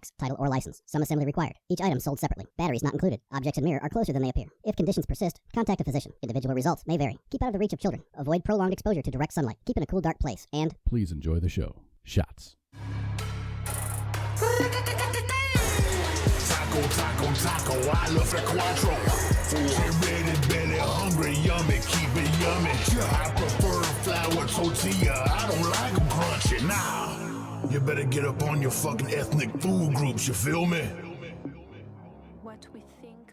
box, title, or license. Some assembly required. Each item sold separately. Batteries not included. Objects in mirror are closer than they appear. If conditions persist, contact a physician. Individual results may vary. Keep out of the reach of children. Avoid prolonged exposure to direct sunlight. Keep in a cool, dark place. And please enjoy the show. Shots. Taco, I love the quattro. Get ready, belly hungry, yummy, keep it yummy. I prefer flour tortilla, I don't like them crunchy. Nah, you better get up on your fucking ethnic food groups, you feel me? What we think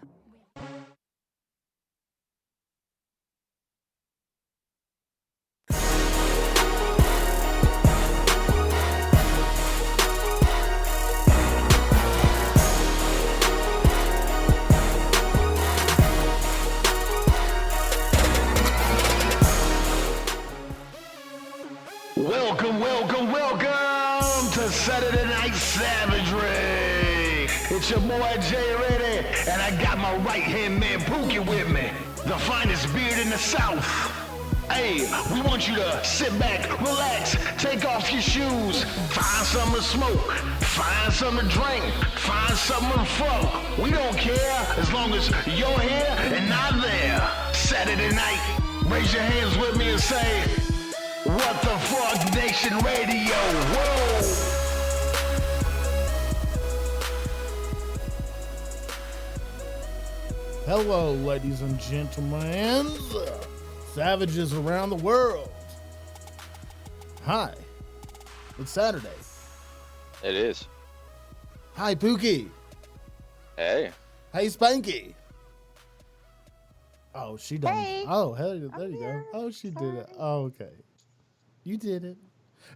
Welcome to Saturday Night Savagery. It's your boy Jay Reddy, and I got my right-hand man Pookie with me, the finest beard in the South. Hey, we want you to sit back, relax, take off your shoes, find something to smoke, find something to drink, find something to fuck. We don't care as long as you're here and not there. Saturday night, raise your hands with me and say, what the fuck, Nation Radio? Whoa! Hello, ladies and gentlemen, savages around the world. Hi, it's Saturday. It is. Hi, Pookie. Hey. Hey, Spanky. Oh, she done. Hey. Oh, hell, there I'm you here. go. Oh, she did it. Sorry. Oh, okay. You did it.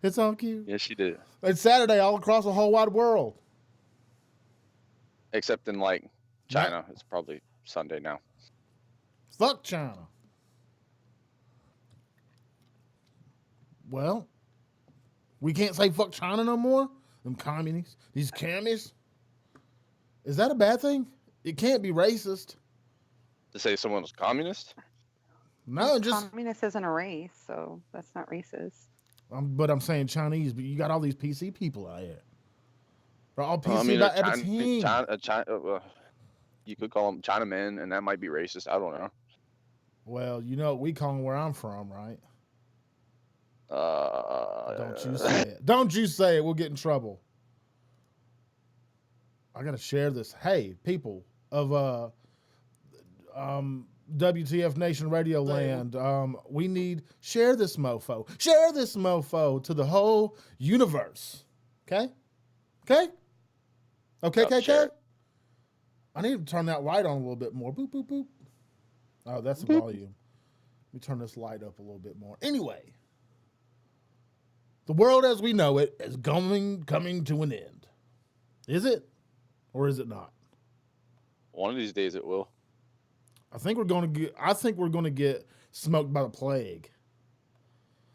It's all cute. Yes, she did. It's Saturday all across the whole wide world. Except in, like, China. It's probably Sunday now. Fuck China. Well, we can't say fuck China no more? Them communists. These cammies. Is that a bad thing? It can't be racist. To say someone was communist? No, just... Communist isn't a race, so that's not racist. But I'm saying Chinese, but you got all these PC people out here. They're all PC I mean, about everything. You could call them Chinamen, and that might be racist. I don't know. Well, you know what we call them where I'm from, right? Don't you say it. Don't you say it. We'll get in trouble. I got to share this. Hey, people of WTF Nation Radio Land, we need, share this mofo. Share this mofo to the whole universe. Okay? Okay? Okay, Sure. I need to turn that light on a little bit more. Boop, boop, boop. Oh, that's the volume. Let me turn this light up a little bit more. Anyway, the world as we know it is coming to an end. Is it? Or is it not? One of these days it will. I think we're going to get smoked by the plague.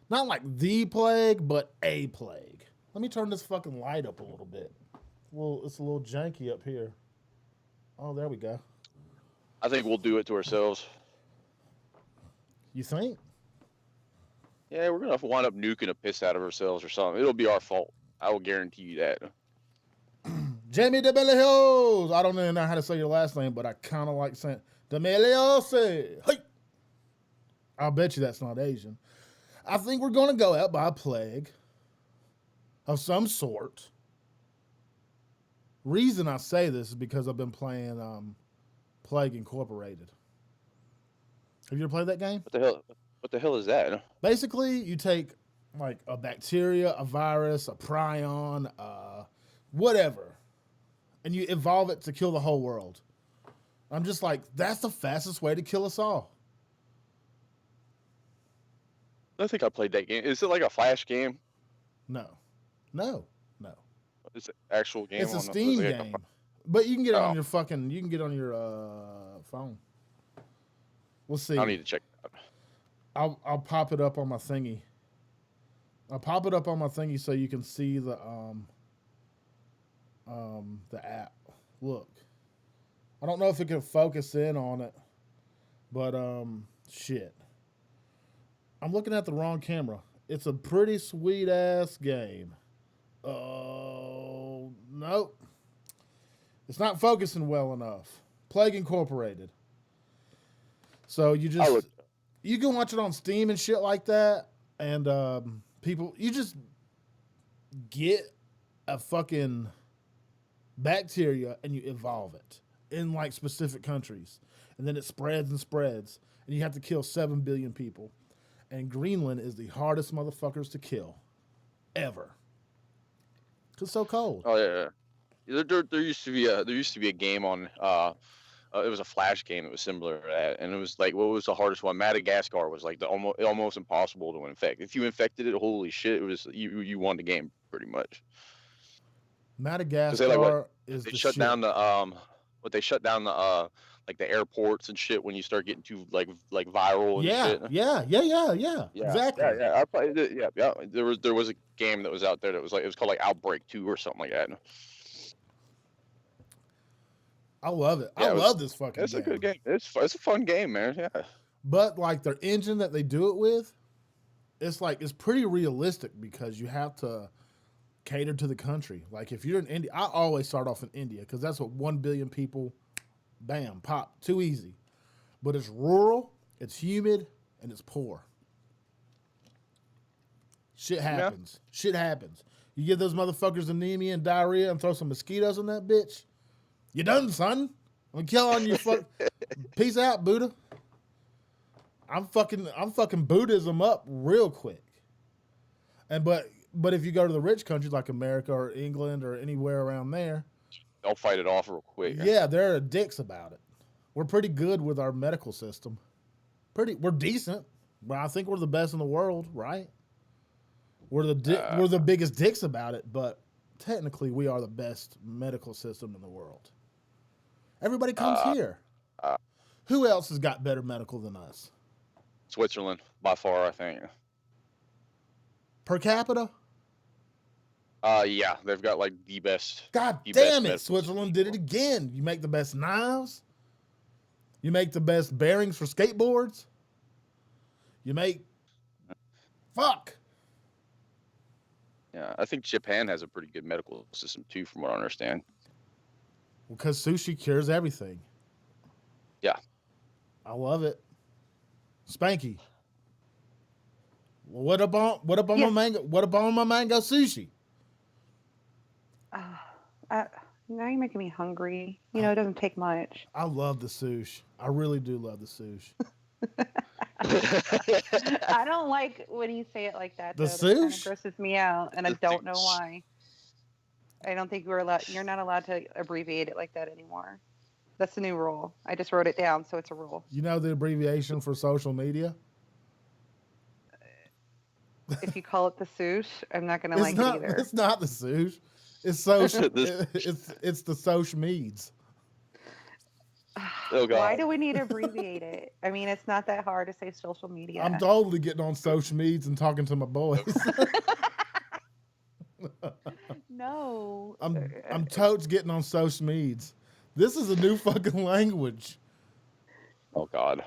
Not like the plague, but a plague. Let me turn this fucking light up a little bit. It's a little janky up here. Oh, there we go. I think we'll do it to ourselves. You think? Yeah, we're going to wind up nuking a piss out of ourselves or something. It'll be our fault. I will guarantee you that. Jamie DeBellihos. I don't even know how to say your last name, but I kind of like saying DeBellihos. Hey. I'll bet you that's not Asian. I think we're going to go out by a plague of some sort. Reason I say this is because I've been playing Plague Incorporated. Have you ever played that game? What the hell is that? Basically, you take like a bacteria, a virus, a prion, whatever, and you evolve it to kill the whole world. I'm just like, that's the fastest way to kill us all. I think I played that game. Is it like a Flash game? No. It's an actual game. It's a Steam game, but you can get it on your phone. We'll see. I'll need to check that out. I'll pop it up on my thingy. I'll pop it up on my thingy so you can see the app. Look. I don't know if it can focus in on it, but shit. I'm looking at the wrong camera. It's a pretty sweet ass game. Oh, nope. It's not focusing well enough. Plague Incorporated. So you can watch it on Steam and shit like that, and you just get a fucking bacteria and you evolve it in like specific countries, and then it spreads and spreads, and you have to kill 7 billion people. And Greenland is the hardest motherfuckers to kill ever. It's so cold. Oh yeah. There used to be a game on it was a Flash game that was similar to that, and it was like, what was the hardest one? Madagascar was like the almost impossible to infect. If you infected it, holy shit, it was you won the game pretty much. Madagascar is they the shut shit. down the they shut down the like the airports and shit when you start getting too like viral and shit. Yeah. Exactly. Yeah. I played it. Yeah. There was a game that was out there that was like, it was called like Outbreak 2 or something like that. I love it. Yeah, I love this fucking It's game. a good game. It's a fun game, man. Yeah. But like their engine that they do it with, it's pretty realistic because you have to cater to the country. Like if you're in India, I always start off in India because that's what 1 billion people, bam, pop, too easy. But it's rural, it's humid, and it's poor. Shit happens. Yeah. Shit happens. You give those motherfuckers anemia and diarrhea and throw some mosquitoes in that bitch. You done, son. I'm gonna kill on you. Peace out, Buddha. I'm fucking Buddhism up real quick. And but if you go to the rich countries like America or England or anywhere around there, they'll fight it off real quick. Yeah, they're dicks about it. We're pretty good with our medical system. We're decent, but I think we're the best in the world, right? We're the biggest dicks about it, but technically we are the best medical system in the world. Everybody comes here. Who else has got better medical than us? Switzerland, by far, I think. Per capita? Yeah, they've got like the best. God damn it, Switzerland did it again. You make the best knives. You make the best bearings for skateboards. You make... Fuck. Yeah, I think Japan has a pretty good medical system too, from what I understand. Because sushi cures everything. Yeah. I love it. Spanky. What about my mango? What about my mango sushi? Now you're making me hungry. You know, it doesn't take much. I love the sushi. I really do love the sushi. I don't like when you say it like that. The sushi kind of grosses me out, and I don't know why. I don't think you're not allowed to abbreviate it like that anymore. That's the new rule. I just wrote it down, so it's a rule. You know the abbreviation for social media? If you call it the sush, I'm not going to like it either. It's not the sush. It's social. it's the social meds. Oh, God. Why do we need to abbreviate it? I mean, it's not that hard to say social media. I'm totally getting on social meds and talking to my boys. No. I'm totes getting on social meds. This is a new fucking language. Oh, God.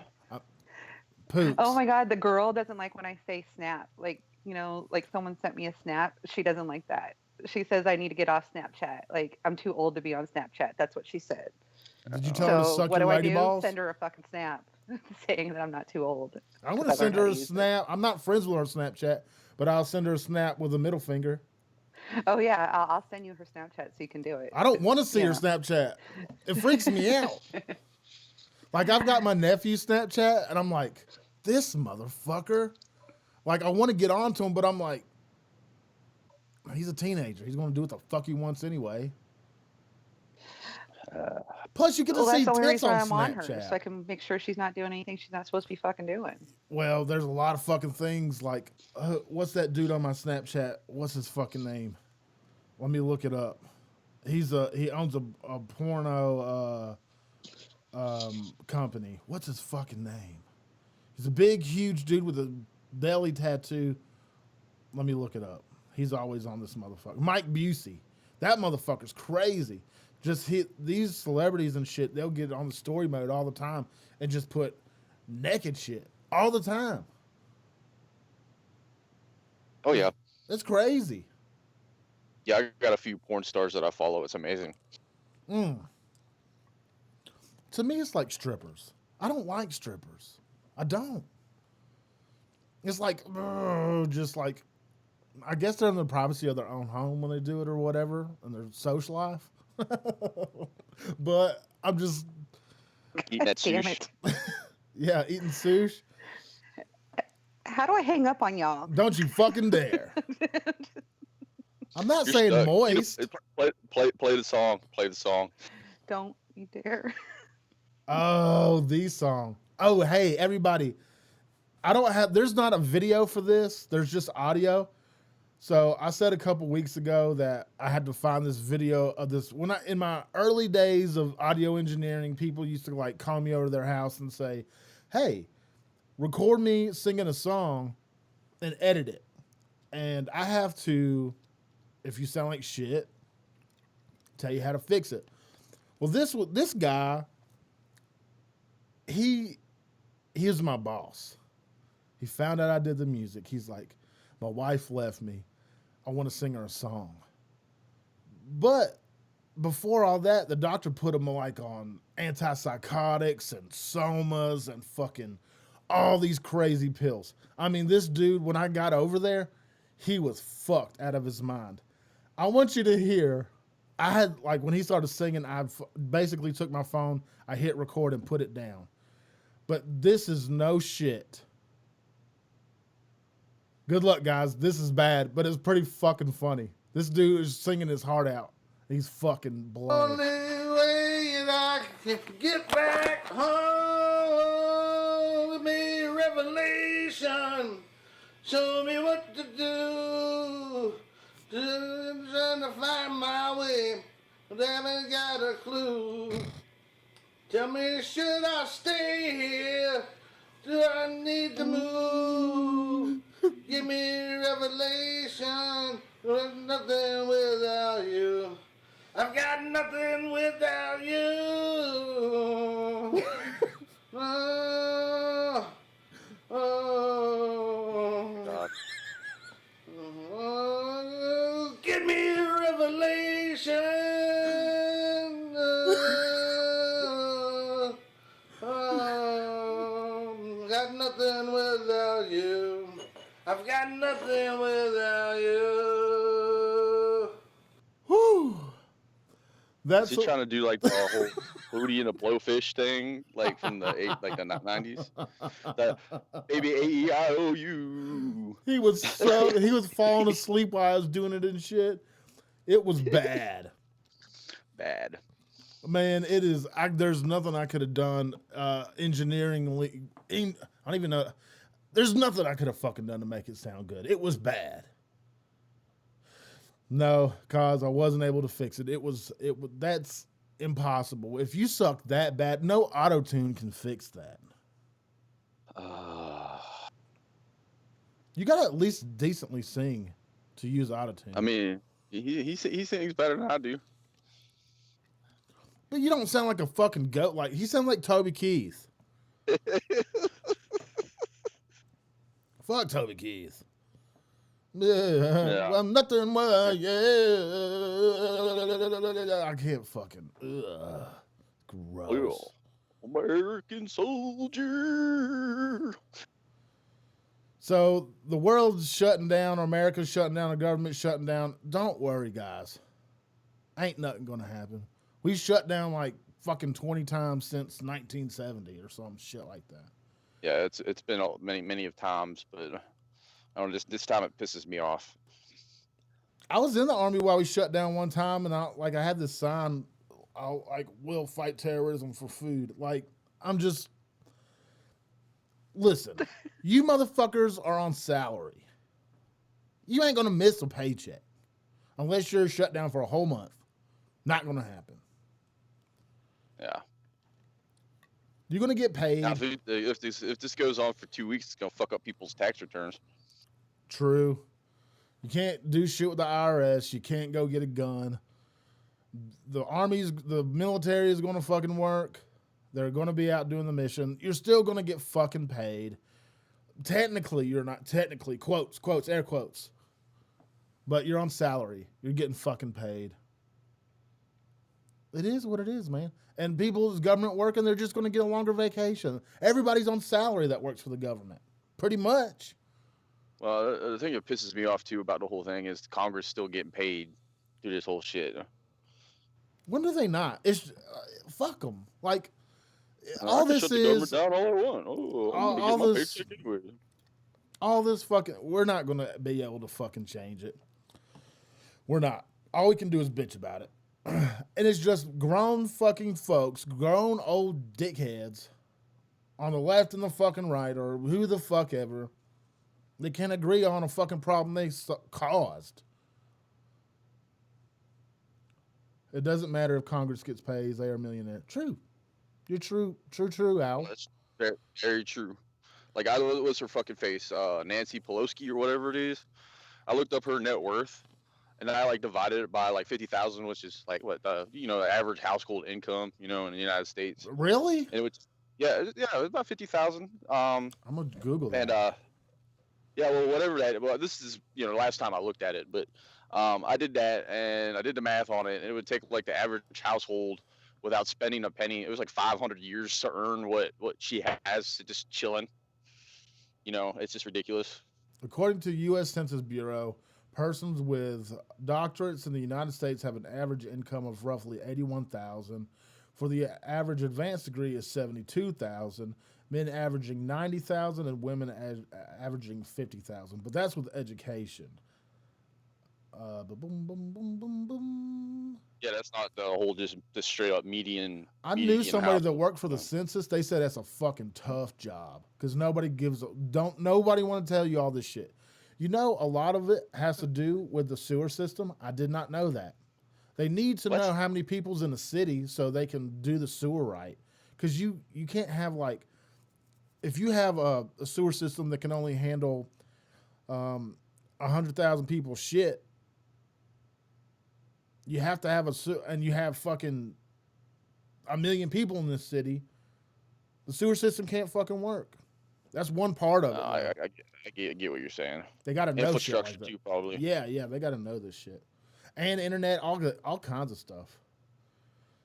Poops. Oh, my God. The girl doesn't like when I say snap. Like, you know, like someone sent me a snap. She doesn't like that. She says I need to get off Snapchat. Like, I'm too old to be on Snapchat. That's what she said. Did you tell her to suck what your do lady I do? balls? Send her a fucking snap saying that I'm not too old. I'm going to send her a snap. I'm not friends with her on Snapchat, but I'll send her a snap with a middle finger. Oh, yeah. I'll send you her Snapchat so you can do it. I don't want to see her Snapchat. It freaks me out. Like, I've got my nephew's Snapchat, and I'm like, this motherfucker. Like, I want to get on to him, but I'm like, he's a teenager. He's going to do what the fuck he wants anyway. Plus, you get to see that's the only tits reason on I'm on her, Snapchat. so I can make sure she's not doing anything she's not supposed to be fucking doing. Well, there's a lot of fucking things like, what's that dude on my Snapchat? What's his fucking name? Let me look it up. He owns a porno company. What's his fucking name? He's a big, huge dude with a belly tattoo. Let me look it up. He's always on this motherfucker. Mike Busey. That motherfucker's crazy. Just hit these celebrities and shit. They'll get on the story mode all the time and just put naked shit all the time. Oh, yeah. It's crazy. Yeah, I got a few porn stars that I follow. It's amazing. to me, it's like strippers. I don't like strippers. I don't. It's like, just like, I guess they're in the privacy of their own home when they do it or whatever, and their social life. But I'm just, Eating that Damn sushi. it. yeah, eating sushi. How do I hang up on y'all? Don't you fucking dare. I'm not You're saying stuck. moist. Play the song. Play the song. Don't you dare. Oh, the song. Oh, hey, everybody. There's not a video for this. There's just audio. So I said a couple weeks ago that I had to find this video of this. In my early days of audio engineering, people used to like call me over to their house and say, hey, record me singing a song and edit it. And I have to, if you sound like shit, tell you how to fix it. Well, this guy, he was my boss. He found out I did the music. He's like, my wife left me. I want to sing her a song. But before all that, the doctor put him like on antipsychotics and somas and fucking all these crazy pills. I mean, this dude, when I got over there, he was fucked out of his mind. I want you to hear, I had, like, when he started singing, I basically took my phone, I hit record and put it down. But this is no shit. Good luck, guys. This is bad, but it's pretty fucking funny. This dude is singing his heart out. He's fucking blown. Only way that I can get back home, give me revelation. Show me what to do. Trying to find my way, but I haven't got a clue. Tell me, should I stay here? Do I need to move? Give me revelation. There's nothing without you. I've got nothing without you. Oh, God. oh, give me revelation. Got nothing without you. I've got nothing without you. Whew. That's Is he trying to do like the whole Hootie and the Blowfish thing, like from the 90s? That baby AEIOU. he was falling asleep while I was doing it and shit. It was bad. Bad. Man, it is. There's nothing I could have done engineeringly. I don't even know. There's nothing I could have fucking done to make it sound good. It was bad. No, cause I wasn't able to fix it. That's impossible. If you suck that bad, no auto-tune can fix that. You gotta at least decently sing to use auto-tune. I mean, he sings better than I do. But you don't sound like a fucking goat. Like he sounds like Toby Keith. Fuck Toby Keith. Yeah. I'm nothing but yeah. I can't fucking. Gross. American soldier. So the world's shutting down, or America's shutting down, the government's shutting down. Don't worry, guys. Ain't nothing gonna happen. We shut down like fucking 20 times since 1970 or some shit like that. Yeah, it's been many of times, but I don't know, this time it pisses me off. I was in the army while we shut down one time, and I had this sign, will fight terrorism for food. Like, I'm just, listen, you motherfuckers are on salary. You ain't gonna miss a paycheck unless you're shut down for a whole month. Not gonna happen. Yeah. You're gonna get paid. Now, if this goes on for 2 weeks, it's gonna fuck up people's tax returns. True. You can't do shit with the IRS. You can't go get a gun. The military is gonna fucking work. They're gonna be out doing the mission. You're still gonna get fucking paid. Technically, you're not. Technically, quotes, air quotes. But you're on salary. You're getting fucking paid. It is what it is, man. And people's government working, they're just going to get a longer vacation. Everybody's on salary that works for the government, pretty much. Well, the thing that pisses me off too about the whole thing is Congress still getting paid through this whole shit. When do they not? It's fuck them. Like I all can this shut the is government down all I want. Oh, I'm all- gonna all get my this- paycheck anyway. all this fucking. We're not going to be able to fucking change it. We're not. All we can do is bitch about it. And it's just grown fucking folks, grown old dickheads on the left and the fucking right, or who the fuck ever. They can't agree on a fucking problem they caused. It doesn't matter if Congress gets paid; they are millionaire. True, you're true, Al. That's very, very true. Like, what's her fucking face? Nancy Pelosi or whatever it is. I looked up her net worth, and then I like divided it by like 50,000, which is like what the average household income, in the United States. Really? And it was it was about 50,000. I'm gonna Google that. And yeah, well, whatever that. Well, this is last time I looked at it, but I did that and I did the math on it, and it would take like the average household without spending a penny. It was like 500 years to earn what she has just chilling. It's just ridiculous. According to U.S. Census Bureau, persons with doctorates in the United States have an average income of roughly $81,000. For the average advanced degree is $72,000. Men averaging $90,000 and women averaging $50,000. But that's with education. Boom, boom, boom, boom, boom. Yeah, that's not the whole just straight up median. I knew somebody that worked for the census. They said that's a fucking tough job because nobody want to tell you all this shit. A lot of it has to do with the sewer system. I did not know that. They need to know how many people's in the city so they can do the sewer right. Because you can't have if you have a sewer system that can only handle 100,000 people shit, you have to have and you have fucking 1 million people in this city, the sewer system can't fucking work. That's one part of it. I get what you're saying. They got to know shit infrastructure like that. too, probably. Yeah, they got to know this shit. And internet, all kinds of stuff.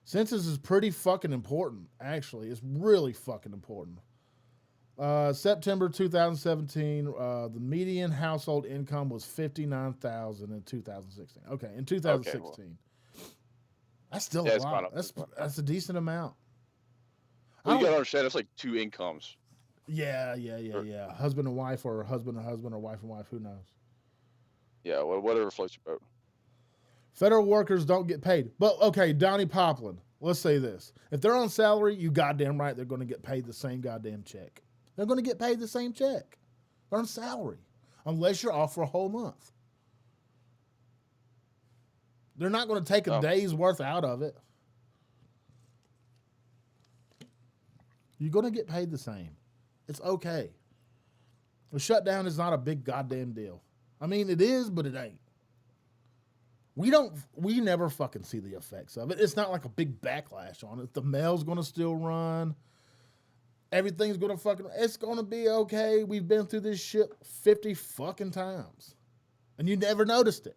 Census is pretty fucking important, actually. It's really fucking important. September 2017, the median household income was $59,000 in 2016. Okay, in 2016. Okay, well. That's still a lot. That's a decent amount. Well, you gotta understand, it's like two incomes. Yeah. Husband and wife, or husband and husband, or wife and wife, who knows? Yeah, whatever floats your boat. Federal workers don't get paid. But, okay, Donnie Poplin, let's say this. If they're on salary, you goddamn right they're going to get paid the same goddamn check. They're going to get paid the same check. They're on salary. Unless you're off for a whole month. They're not going to take a day's worth out of it. You're going to get paid the same. It's okay. The shutdown is not a big goddamn deal. I mean, it is, but it ain't. We never fucking see the effects of it. It's not like a big backlash on it. The mail's going to still run. Everything's going to it's going to be okay. We've been through this shit 50 fucking times. And you never noticed it.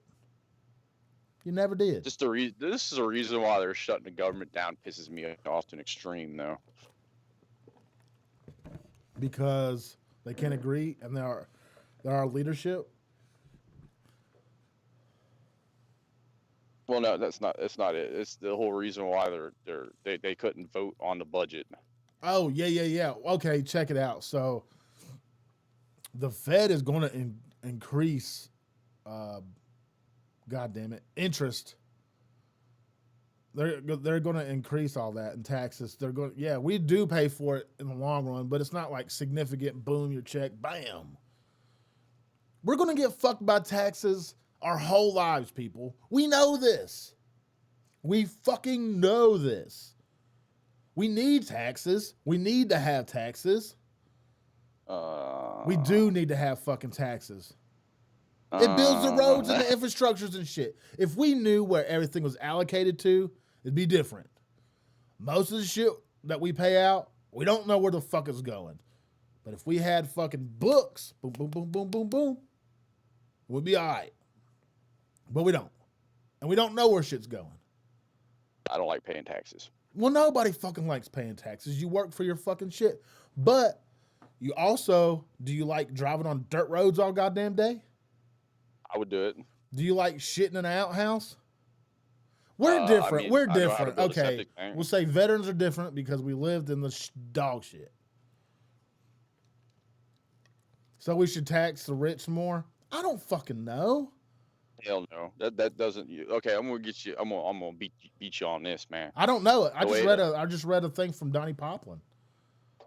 You never did. This is a reason why they're shutting the government down. Pisses me off to an extreme, though. Because they can't agree and they're our leadership. Well, no, that's not it. It's the whole reason why they couldn't vote on the budget. Oh, yeah. Okay, check it out. So the Fed is going to increase, interest. They're going to increase all that in taxes. We do pay for it in the long run, but it's not like significant. Boom, your check, bam. We're going to get fucked by taxes our whole lives, people. We know this. We fucking know this. We need taxes. We need to have taxes. We do need to have fucking taxes. It builds the roads and the infrastructures and shit. If we knew where everything was allocated to, it'd be different. Most of the shit that we pay out, we don't know where the fuck it's going. But if we had fucking books, boom, boom, boom, boom, boom, boom, we'd be all right. But we don't. And we don't know where shit's going. I don't like paying taxes. Well, nobody fucking likes paying taxes. You work for your fucking shit. But you also, do you like driving on dirt roads all goddamn day? I would do it. Do you like shitting in an outhouse? We're different. I We're know how to different. build a Okay. septic tank. We'll say veterans are different because we lived in the dog shit. So we should tax the rich more? I don't fucking know. Hell no. That doesn't. Okay, I'm gonna get you. I'm gonna beat you on this, man. I don't know it. I The just way read a thing from Donnie Poplin.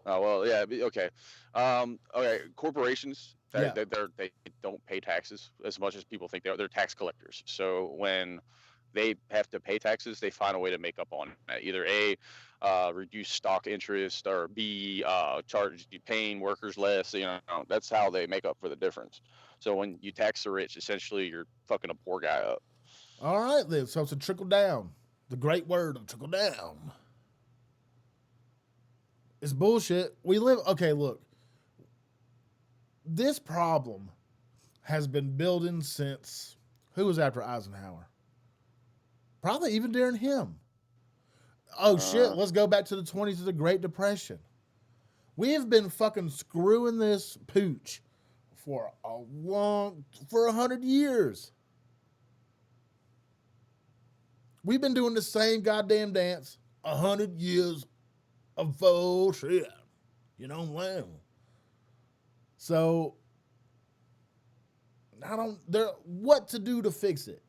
Oh well, yeah. Okay. Okay. Corporations Yeah. they don't pay taxes as much as people think they are. They're tax collectors. So when they have to pay taxes, they find a way to make up on it. Either A, reduce stock interest, or B, charge paying workers less. You know, that's how they make up for the difference. So when you tax the rich, essentially you're fucking a poor guy up. All right, then. So it's a trickle down. The great word of trickle down. It's bullshit. We live. Okay, look. This problem has been building since who was after Eisenhower? Probably even during him. Oh shit, let's go back to the 20s of the Great Depression. We have been fucking screwing this pooch for 100 years. We've been doing the same goddamn dance 100 years of faux shit. You know what I'm saying? So, what to do to fix it?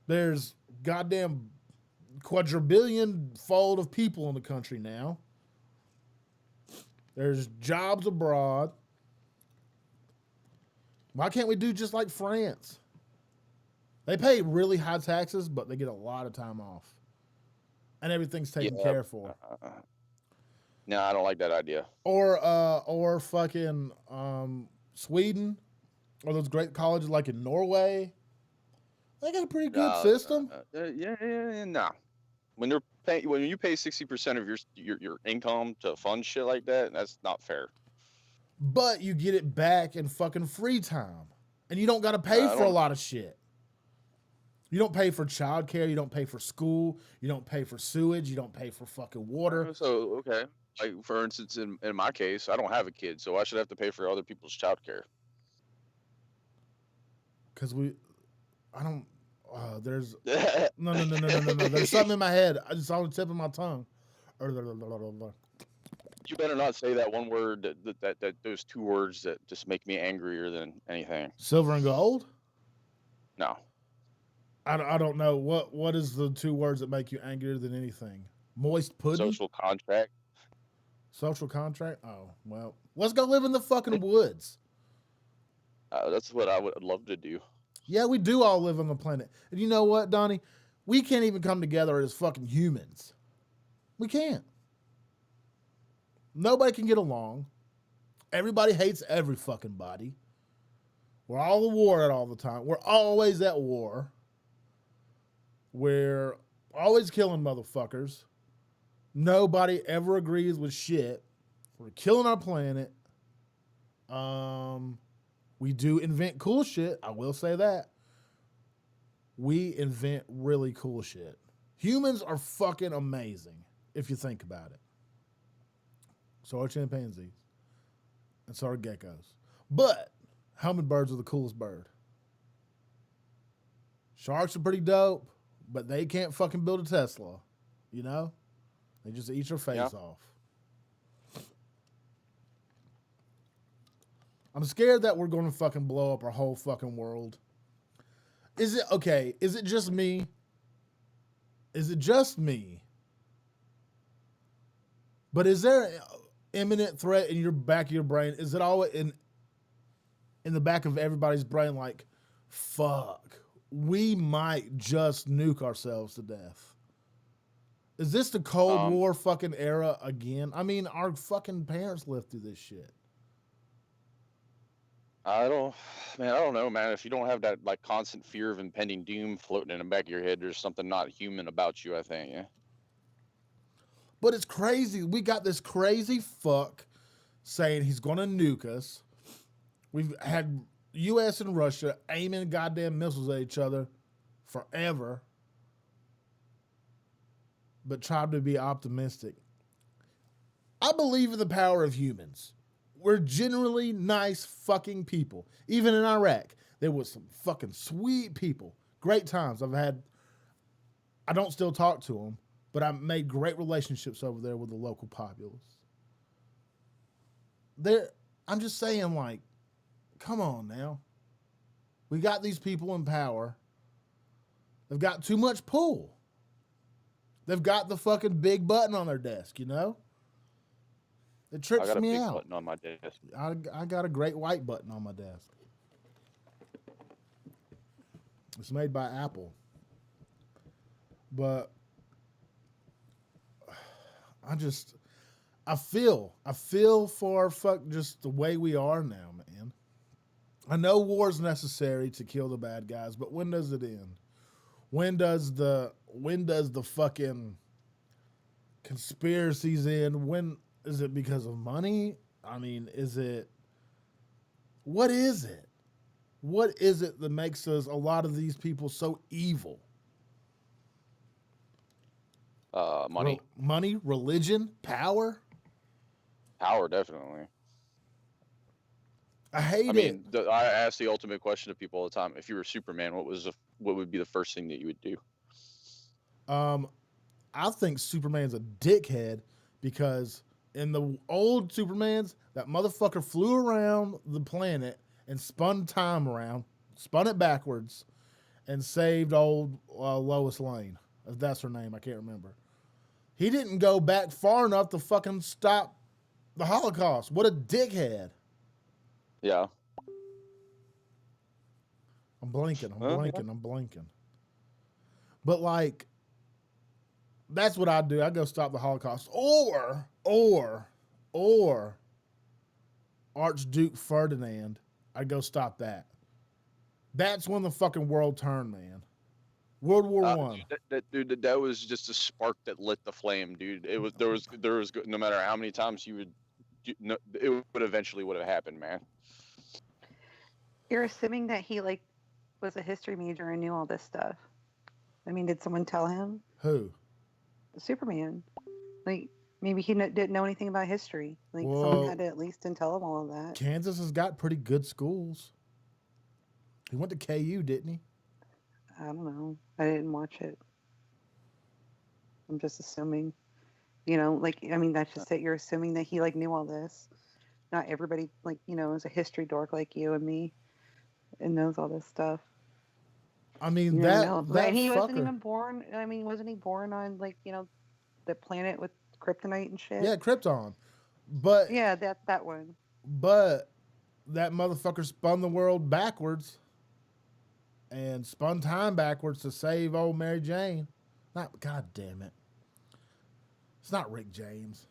There's goddamn quadrillion fold of people in the country now. There's jobs abroad. Why can't we do just like France? They pay really high taxes, but they get a lot of time off. And everything's taken care for. No, I don't like that idea. Or fucking Sweden, or those great colleges like in Norway. They got a pretty good system. No. When you pay 60% of your income to fund shit like that, that's not fair. But you get it back in fucking free time, and you don't got to pay for a lot of shit. You don't pay for childcare. You don't pay for school. You don't pay for sewage. You don't pay for fucking water. So, okay. Like, for instance, in my case, I don't have a kid, so I should have to pay for other people's childcare. Because there's, no. There's something in my head. It's on the tip of my tongue. You better not say that one word, that those two words that just make me angrier than anything. Silver and gold? No. I don't know. What is the two words that make you angrier than anything? Moist pudding? Social contract. Social contract? Oh, well. Let's go live in the fucking woods. That's what I would love to do. Yeah, we do all live on the planet. And you know what, Donnie? We can't even come together as fucking humans. We can't. Nobody can get along. Everybody hates every fucking body. We're all at war all the time. We're always at war. We're always killing motherfuckers. Nobody ever agrees with shit. We're killing our planet. We do invent cool shit. I will say that. We invent really cool shit. Humans are fucking amazing if you think about it. So are chimpanzees. And so are geckos. But hummingbirds are the coolest bird. Sharks are pretty dope, but they can't fucking build a Tesla. You know? They just eat your face off. I'm scared that we're going to fucking blow up our whole fucking world. Is it okay? Is it just me? Is it just me? But is there an imminent threat in your back of your brain? Is it always in the back of everybody's brain like, fuck, we might just nuke ourselves to death? Is this the Cold War fucking era again? I mean, our fucking parents lived through this shit. I don't know, man. If you don't have that like constant fear of impending doom floating in the back of your head, there's something not human about you, I think. Yeah. But it's crazy. We got this crazy fuck saying he's going to nuke us. We've had U.S. and Russia aiming goddamn missiles at each other forever. but try to be optimistic. I believe in the power of humans. We're generally nice fucking people. Even in Iraq, there was some fucking sweet people. Great times. I don't still talk to them, but I made great relationships over there with the local populace. I'm just saying, like, come on now. We got these people in power. They've got too much pull. They've got the fucking big button on their desk, you know? It trips I got a me big out. button on my desk. I got a great white button on my desk. It's made by Apple. But I feel for just the way we are now, man. I know war's necessary to kill the bad guys, but when does it end? When does the fucking conspiracies end? When is it because of money? I mean, what is it? What is it that makes a lot of these people so evil? Money. Money, religion, power? Power, definitely. I hate mean, it. I ask the ultimate question to people all the time. If you were Superman, what would be the first thing that you would do? I think Superman's a dickhead because in the old Supermans, that motherfucker flew around the planet and spun time around, spun it backwards, and saved old Lois Lane. If that's her name, I can't remember. He didn't go back far enough to fucking stop the Holocaust. What a dickhead. Yeah. I'm blinking. But like, that's what I do. I go stop the Holocaust. Or Archduke Ferdinand. I go stop that. That's when the fucking world turned, man. World War One. That was just a spark that lit the flame, dude. There was no matter how many times it would eventually would have happened, man. You're assuming that he was a history major and knew all this stuff. I mean, did someone tell him? Who? Superman. Maybe he didn't know anything about history. Someone had to at least tell him all of that. Kansas has got pretty good schools. He went to KU, didn't he? I don't know. I didn't watch it. I'm just assuming. That's just it. You're assuming that he knew all this. Not everybody is a history dork like you and me and knows all this stuff. I mean, he fucker. wasn't even born. I mean, wasn't he born on the planet with kryptonite and shit? Yeah, Krypton. But yeah, that one. But that motherfucker spun the world backwards and spun time backwards to save old Mary Jane. God damn it. It's not Rick James.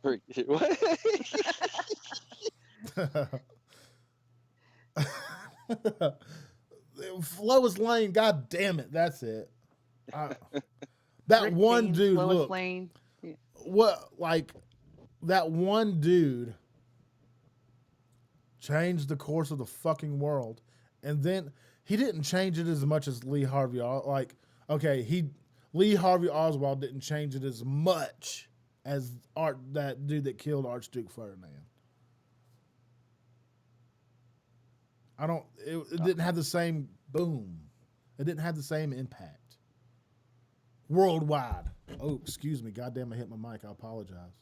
What? Lois Lane, god damn it, that's it. That Rick one James, dude, Lois look, Lane. Yeah. That one dude changed the course of the fucking world, and then he didn't change it as much as Lee Harvey. Lee Harvey Oswald didn't change it as much as that dude that killed Archduke Ferdinand. It didn't have the same boom. It didn't have the same impact. Worldwide. Oh, excuse me. Goddamn, I hit my mic. I apologize.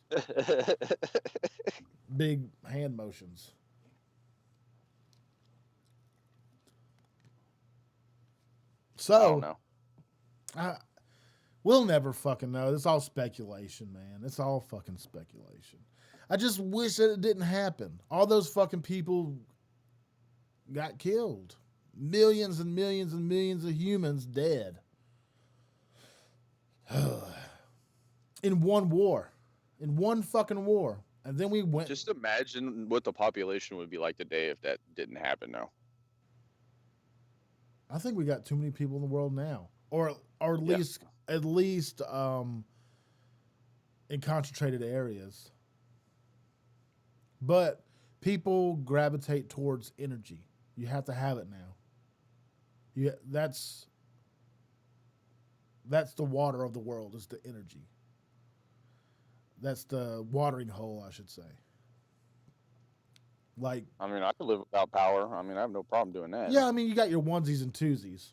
Big hand motions. So, we'll never fucking know. It's all speculation, man. It's all fucking speculation. I just wish that it didn't happen. All those fucking people got killed. Millions and millions and millions of humans dead. In one war. In one fucking war. And then we went... Just imagine what the population would be like today if that didn't happen now. I think we got too many people in the world now. Or at least in concentrated areas. But people gravitate towards energy. You have to have it now. That's the water of the world, is the energy. That's the watering hole, I should say. Like, I mean, I could live without power. I mean, I have no problem doing that. yeah, I mean, you got your onesies and twosies.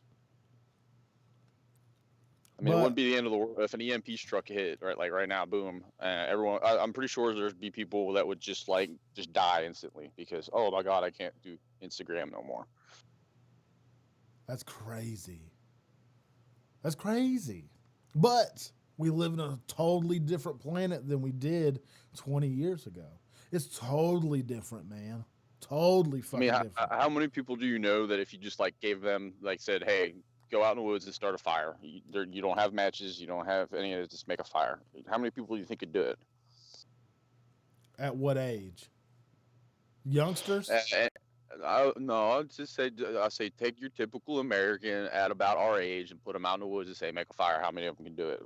I mean, it But- wouldn't be the end of the world if an EMP struck hit right, like right now, boom. Everyone, I'm pretty sure there'd be people that would just die instantly because, oh my God, I can't do Instagram no more. That's crazy. That's crazy. But we live in a totally different planet than we did 20 years ago. It's totally different, man. Totally I fucking mean, different. how many people do you know that if you just gave them, said, hey, go out in the woods and start a fire? You don't have matches, you don't have any of it, just make a fire. How many people do you think could do it? At what age? Youngsters? No, I'd just say, take your typical American at about our age and put them out in the woods and say, make a fire. How many of them can do it?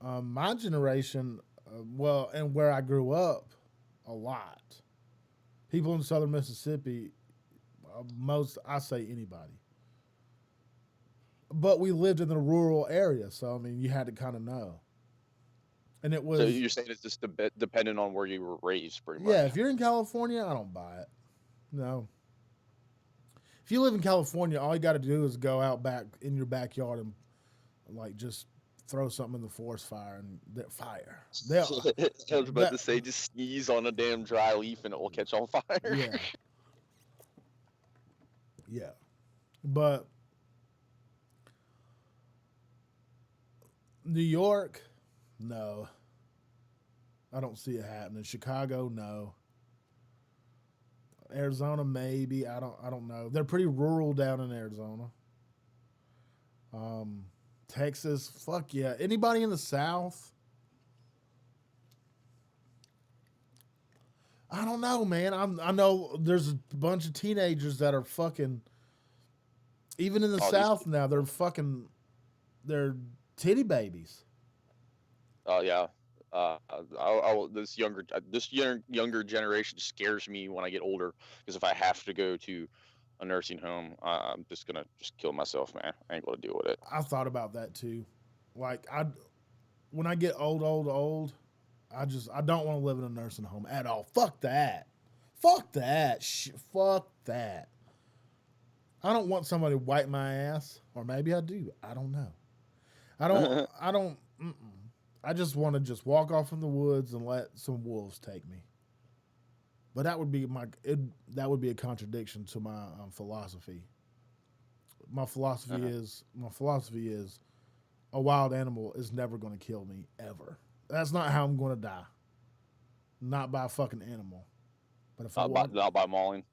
My generation, and where I grew up, a lot. People in southern Mississippi, I say anybody. But we lived in the rural area, so I mean, you had to kind of know. And it was. So you're saying it's just dependent on where you were raised, pretty much. Yeah, if you're in California, I don't buy it. No. If you live in California, all you got to do is go out back in your backyard and just throw something in the forest fire and fire. I was about to say, just sneeze on a damn dry leaf and it will catch on fire. Yeah. Yeah. But New York, no. I don't see it happening. Chicago, no. Arizona, maybe. I don't know. They're pretty rural down in Arizona. Texas, fuck yeah. Anybody in the South? I don't know, man. I know there's a bunch of teenagers that are fucking, even in the South now, they're titty babies. Oh yeah. This younger generation scares me when I get older because if I have to go to a nursing home, I'm just gonna kill myself, man. I ain't gonna deal with it. I thought about that too. When I get old, I don't want to live in a nursing home at all. Fuck that. Fuck that. Fuck that. I don't want somebody to wipe my ass, or maybe I do. I don't know. I don't. I just want to walk off in the woods and let some wolves take me. But that would be a contradiction to my philosophy. My philosophy is a wild animal is never going to kill me ever. That's not how I'm going to die. Not by a fucking animal. But if not by mauling.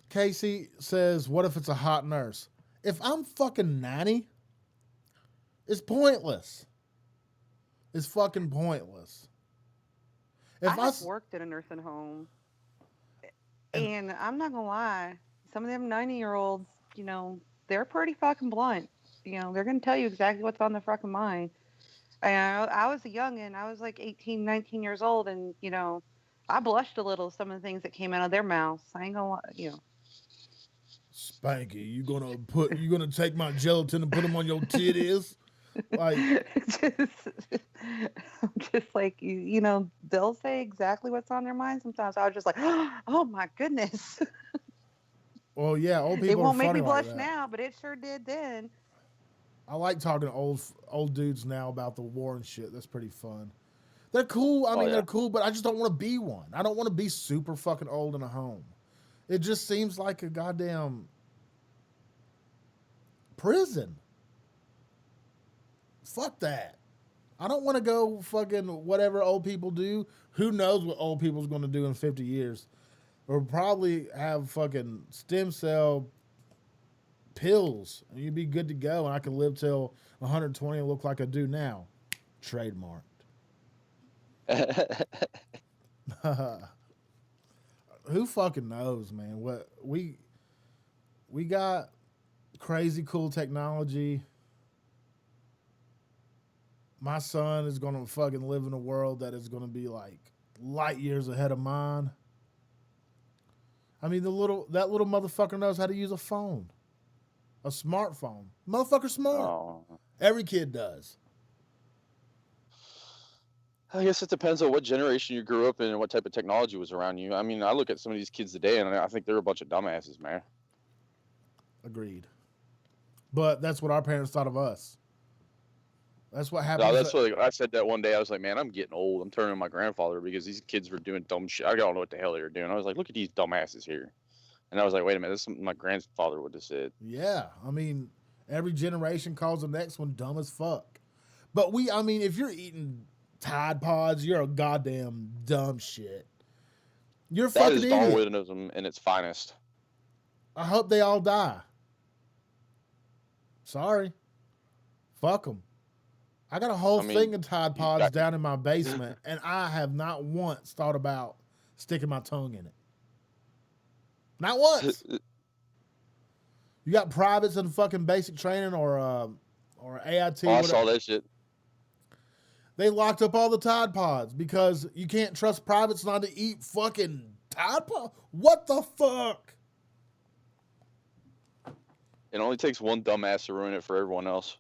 Casey says, "What if it's a hot nurse?" If I'm fucking 90, it's pointless. It's fucking pointless. I have worked at a nursing home, and I'm not gonna lie, some of them 90-year-olds, they're pretty fucking blunt. They're gonna tell you exactly what's on their fucking mind. I was a youngin', I was like 18, 19 years old, and I blushed a little some of the things that came out of their mouths. I ain't gonna lie, Spanky, you gonna take my gelatin and put them on your titties? just like they'll say exactly what's on their mind. Sometimes I was just like, oh my goodness. Well, yeah, old people. It won't are make me funny blush like that. now, but it sure did then. I like talking to old dudes now about the war and shit. That's pretty fun. They're cool. I mean, they're cool, but I just don't want to be one. I don't want to be super fucking old in a home. It just seems like a goddamn prison. Fuck that. I don't want to go fucking whatever old people do. Who knows what old people's going to do in 50 years? Or probably have fucking stem cell pills. And you'd be good to go. And I can live till 120 and look like I do now. Trademarked. Who fucking knows, man? What we got crazy cool technology. My son is going to fucking live in a world that is going to be like light years ahead of mine. I mean, that little motherfucker knows how to use a phone. A smartphone. Motherfucker smart. Oh. Every kid does. I guess it depends on what generation you grew up in and what type of technology was around you. I mean, I look at some of these kids today, and I think they're a bunch of dumbasses, man. Agreed. But that's what our parents thought of us. That's what happens. No, that's what I said that one day. I was like, man, I'm getting old. I'm turning to my grandfather because these kids were doing dumb shit. I don't know what the hell they were doing. I was like, look at these dumbasses here. And I was like, wait a minute, this is something my grandfather would have said. Yeah. I mean, every generation calls the next one dumb as fuck. But if you're eating Tide Pods, you're a goddamn dumb shit. You're a That fucking is idiot. Darwinism in its finest. I hope they all die. Sorry. Fuck them. I got a whole thing of Tide Pods down in my basement, and I have not once thought about sticking my tongue in it. Not once. You got privates in fucking basic training or AIT. Oh, I saw that shit. They locked up all the Tide Pods because you can't trust privates not to eat fucking Tide Pods. What the fuck? It only takes one dumbass to ruin it for everyone else.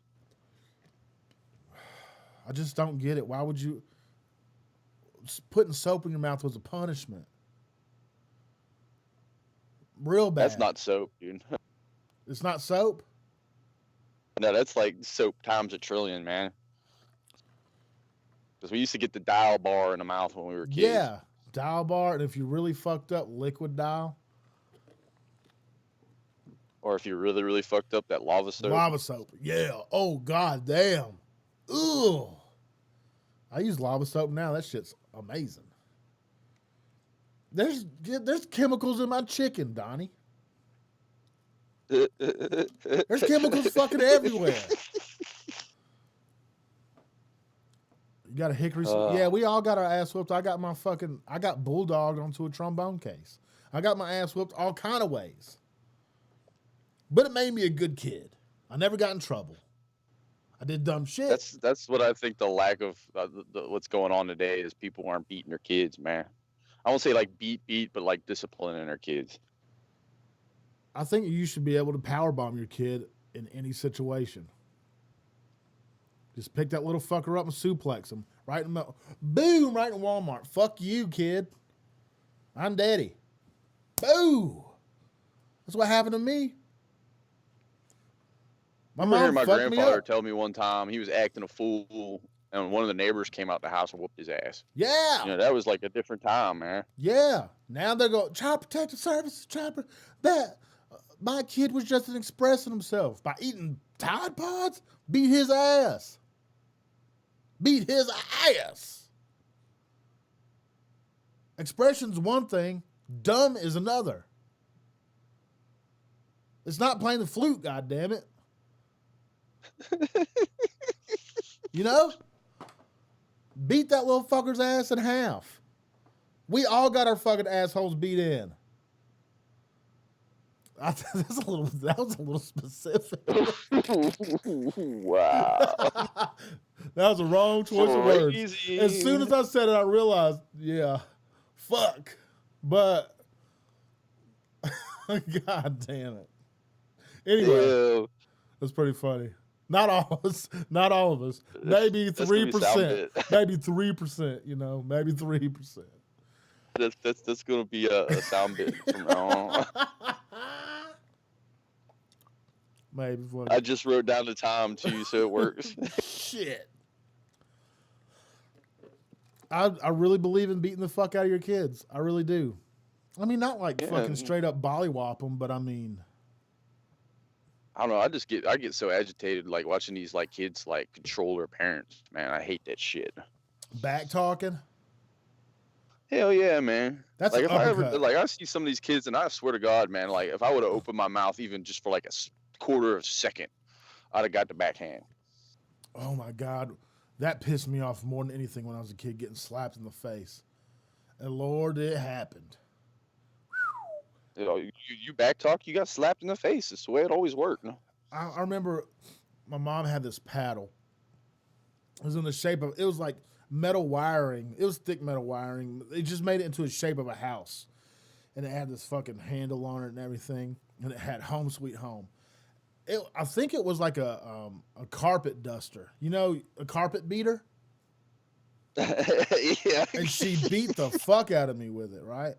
I just don't get it. Why would you... Putting soap in your mouth was a punishment. Real bad. That's not soap, dude. It's not soap? No, that's like soap times a trillion, man. Because we used to get the dial bar in the mouth when we were kids. Yeah, dial bar, and if you really fucked up, liquid dial. Or if you really, really fucked up, that lava soap. Lava soap, yeah. Oh, god damn. Ugh. I use lava soap now. That shit's amazing. There's chemicals in my chicken, Donnie. There's chemicals fucking everywhere. You got a hickory. Yeah, we all got our ass whooped. I got bulldogged onto a trombone case. I got my ass whooped all kind of ways. But it made me a good kid. I never got in trouble. I did dumb shit. That's what I think the lack of what's going on today is people aren't beating their kids, man. I won't say like beat, but like disciplining their kids. I think you should be able to powerbomb your kid in any situation. Just pick that little fucker up and suplex him. Right in the boom, right in Walmart. Fuck you, kid. I'm daddy. Boo! That's what happened to me. I remember my grandfather tell me one time he was acting a fool, and one of the neighbors came out the house and whooped his ass. Yeah. You know, that was like a different time, man. Yeah. Now they're going, Child Protective Services, that my kid was just expressing himself by eating Tide Pods. Beat his ass. Beat his ass. Expression's one thing, dumb is another. It's not playing the flute, goddammit. You know? Beat that little fucker's ass in half. We all got our fucking assholes beat in. That was a little specific. Wow. That was a wrong choice of words. As soon as I said it, I realized, yeah, fuck. But, god damn it. Anyway, that's pretty funny. Not all of us. Maybe 3%. Maybe 3%, you know, maybe 3%. That's gonna be a sound bit from now on. Maybe. I just wrote down the time too, so it works. Shit. I really believe in beating the fuck out of your kids. I really do. I mean, not like fucking straight up bollywop them, but I mean, I don't know. I get so agitated like watching these like kids like control their parents. Man, I hate that shit. Back talking. Hell yeah, man. That's like if I see some of these kids, and I swear to God, man, like if I would have opened my mouth even just for like a quarter of a second, I'd have got the backhand. Oh my God, that pissed me off more than anything when I was a kid, getting slapped in the face. And Lord, it happened. You know, you back talk, you got slapped in the face. It's the way it always worked. I remember my mom had this paddle. It was in the shape of, it was like metal wiring. It was thick metal wiring. They just made it into a shape of a house. And it had this fucking handle on it and everything. And it had Home Sweet Home. I think it was like a carpet duster. You know, a carpet beater. Yeah. And she beat the fuck out of me with it, right?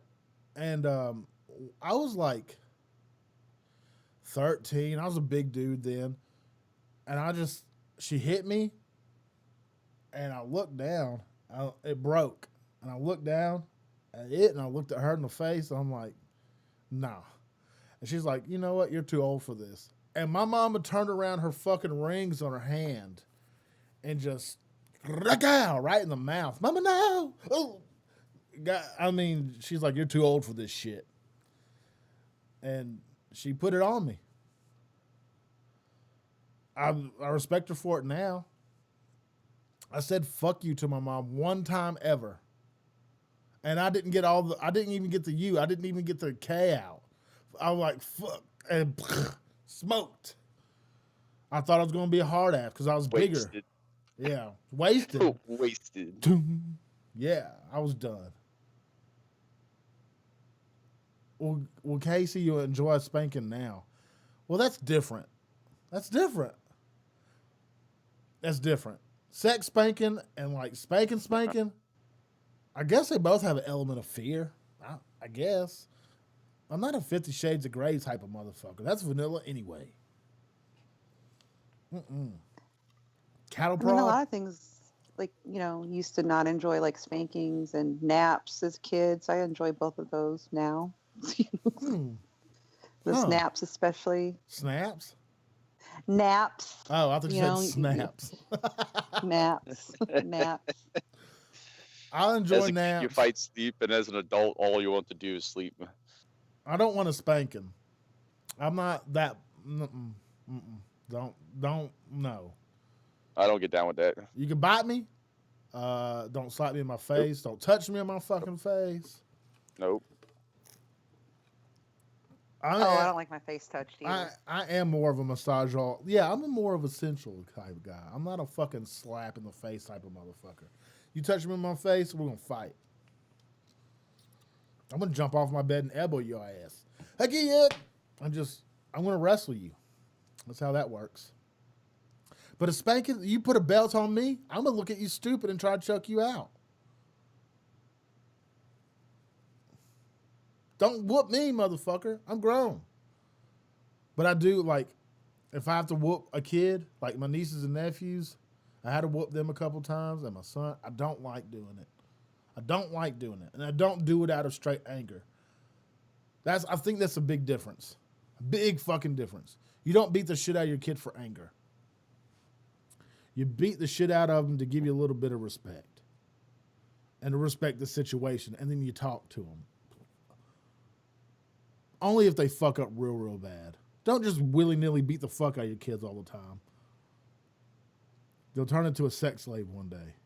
And I was like 13. I was a big dude then. And she hit me. And I looked down. It broke. And I looked down at it and I looked at her in the face. And I'm like, nah. And she's like, you know what? You're too old for this. And my mama turned around her fucking rings on her hand and just right in the mouth. Mama, no. Oh. I mean, she's like, you're too old for this shit. And she put it on me. I respect her for it now. I said fuck you to my mom one time ever. And I didn't even get the U. I didn't even get the K out. I was like, fuck. And smoked. I thought I was going to be a hard ass because I was bigger. Yeah. Wasted. Wasted. Yeah, I was done. Well, Casey, you enjoy spanking now. Well, that's different. That's different. Sex spanking and like spanking. I guess they both have an element of fear. I guess. I'm not a 50 Shades of Grey type of motherfucker. That's vanilla anyway. Cattle prod? I mean, a lot of things, like, used to not enjoy, like, spankings and naps as kids. I enjoy both of those now. The snaps especially. Snaps? Naps. Oh, I thought you said snaps. Naps. I enjoy as a naps. kid, you fight sleep, and as an adult, all you want to do is sleep. I don't want a spanking. I'm not that. Don't no. I don't get down with that. You can bite me. Don't slap me in my face. Nope. Don't touch me in my fucking face. Nope. I don't like my face touched either. I am more of a massage all. Yeah, I'm more of a sensual type of guy. I'm not a fucking slap in the face type of motherfucker. You touch me in my face, we're gonna fight. I'm gonna jump off my bed and elbow your ass. Heck yeah! I'm gonna wrestle you. That's how that works. But a spanking, you put a belt on me, I'm gonna look at you stupid and try to chuck you out. Don't whoop me, motherfucker. I'm grown. But I do, like, if I have to whoop a kid, like my nieces and nephews, I had to whoop them a couple times, and my son, I don't like doing it. And I don't do it out of straight anger. I think that's a big difference. A big fucking difference. You don't beat the shit out of your kid for anger. You beat the shit out of them to give you a little bit of respect. And to respect the situation, and then you talk to them. Only if they fuck up real, real bad. Don't just willy-nilly beat the fuck out of your kids all the time. They'll turn into a sex slave one day.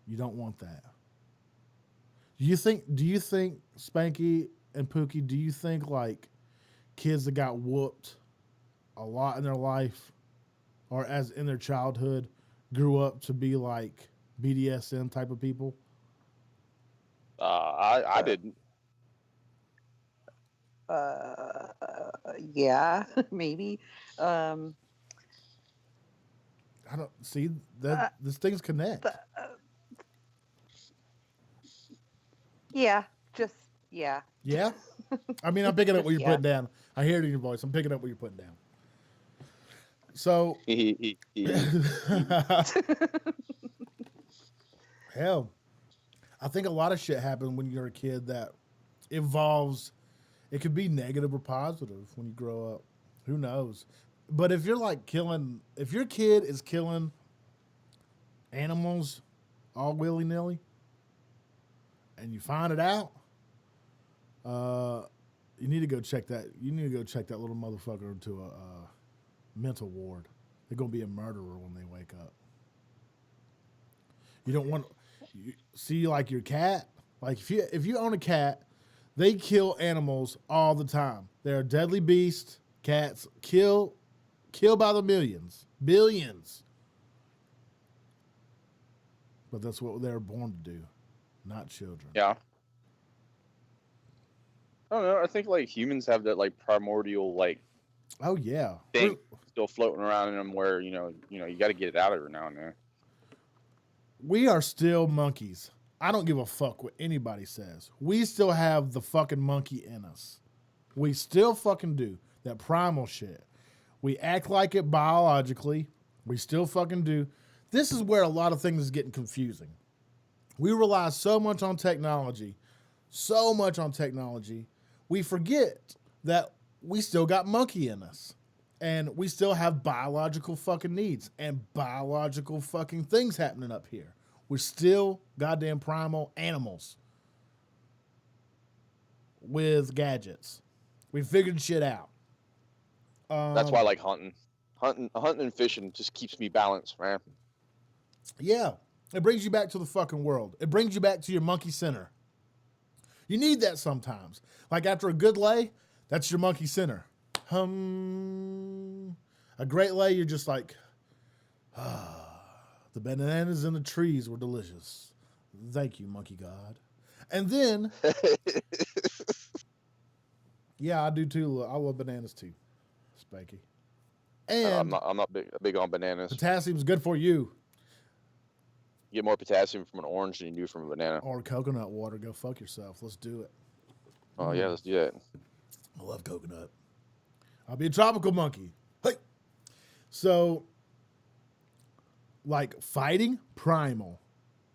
You don't want that. Do you think, Spanky and Pookie, do you think, like, kids that got whooped a lot in their life or as in their childhood grew up to be, like, BDSM type of people? I didn't. Yeah, maybe. I don't see that these things connect. Yeah. Yeah? I mean, I'm picking up what you're putting down. I hear it in your voice. I'm picking up what you're putting down. So, hell, I think a lot of shit happened when you're a kid that involves, it could be negative or positive when you grow up. Who knows? But if you're like if your kid is killing animals all willy-nilly and you find it out, you need to go check that. You need to go check that little motherfucker into a mental ward. They're going to be a murderer when they wake up. You don't want to see like your cat. Like if you own a cat, they kill animals all the time. They're a deadly beast. Cats kill by the billions. But that's what they're born to do, not children. Yeah. I don't know. I think like humans have that like primordial like Oh yeah. thing still floating around in them where you got to get it out every now and then. We are still monkeys. I don't give a fuck what anybody says. We still have the fucking monkey in us. We still fucking do that primal shit. We act like it biologically. We still fucking do. This is where a lot of things is getting confusing. We rely so much on technology, we forget that we still got monkey in us. And we still have biological fucking needs and biological fucking things happening up here. We're still goddamn primal animals with gadgets. We figured shit out. That's why I like hunting. Hunting and fishing just keeps me balanced, man. Yeah. It brings you back to the fucking world. It brings you back to your monkey center. You need that sometimes. Like after a good lay, that's your monkey center. A great lay, you're just like, the bananas in the trees were delicious. Thank you, monkey god. And then, yeah, I do too. I love bananas too, Spanky. And I'm not big on bananas. Potassium's good for you. You get more potassium from an orange than you do from a banana. Or coconut water. Go fuck yourself. Let's do it. Oh yeah, let's do that. I love coconut. I'll be a tropical monkey. Hey. So, like fighting, primal.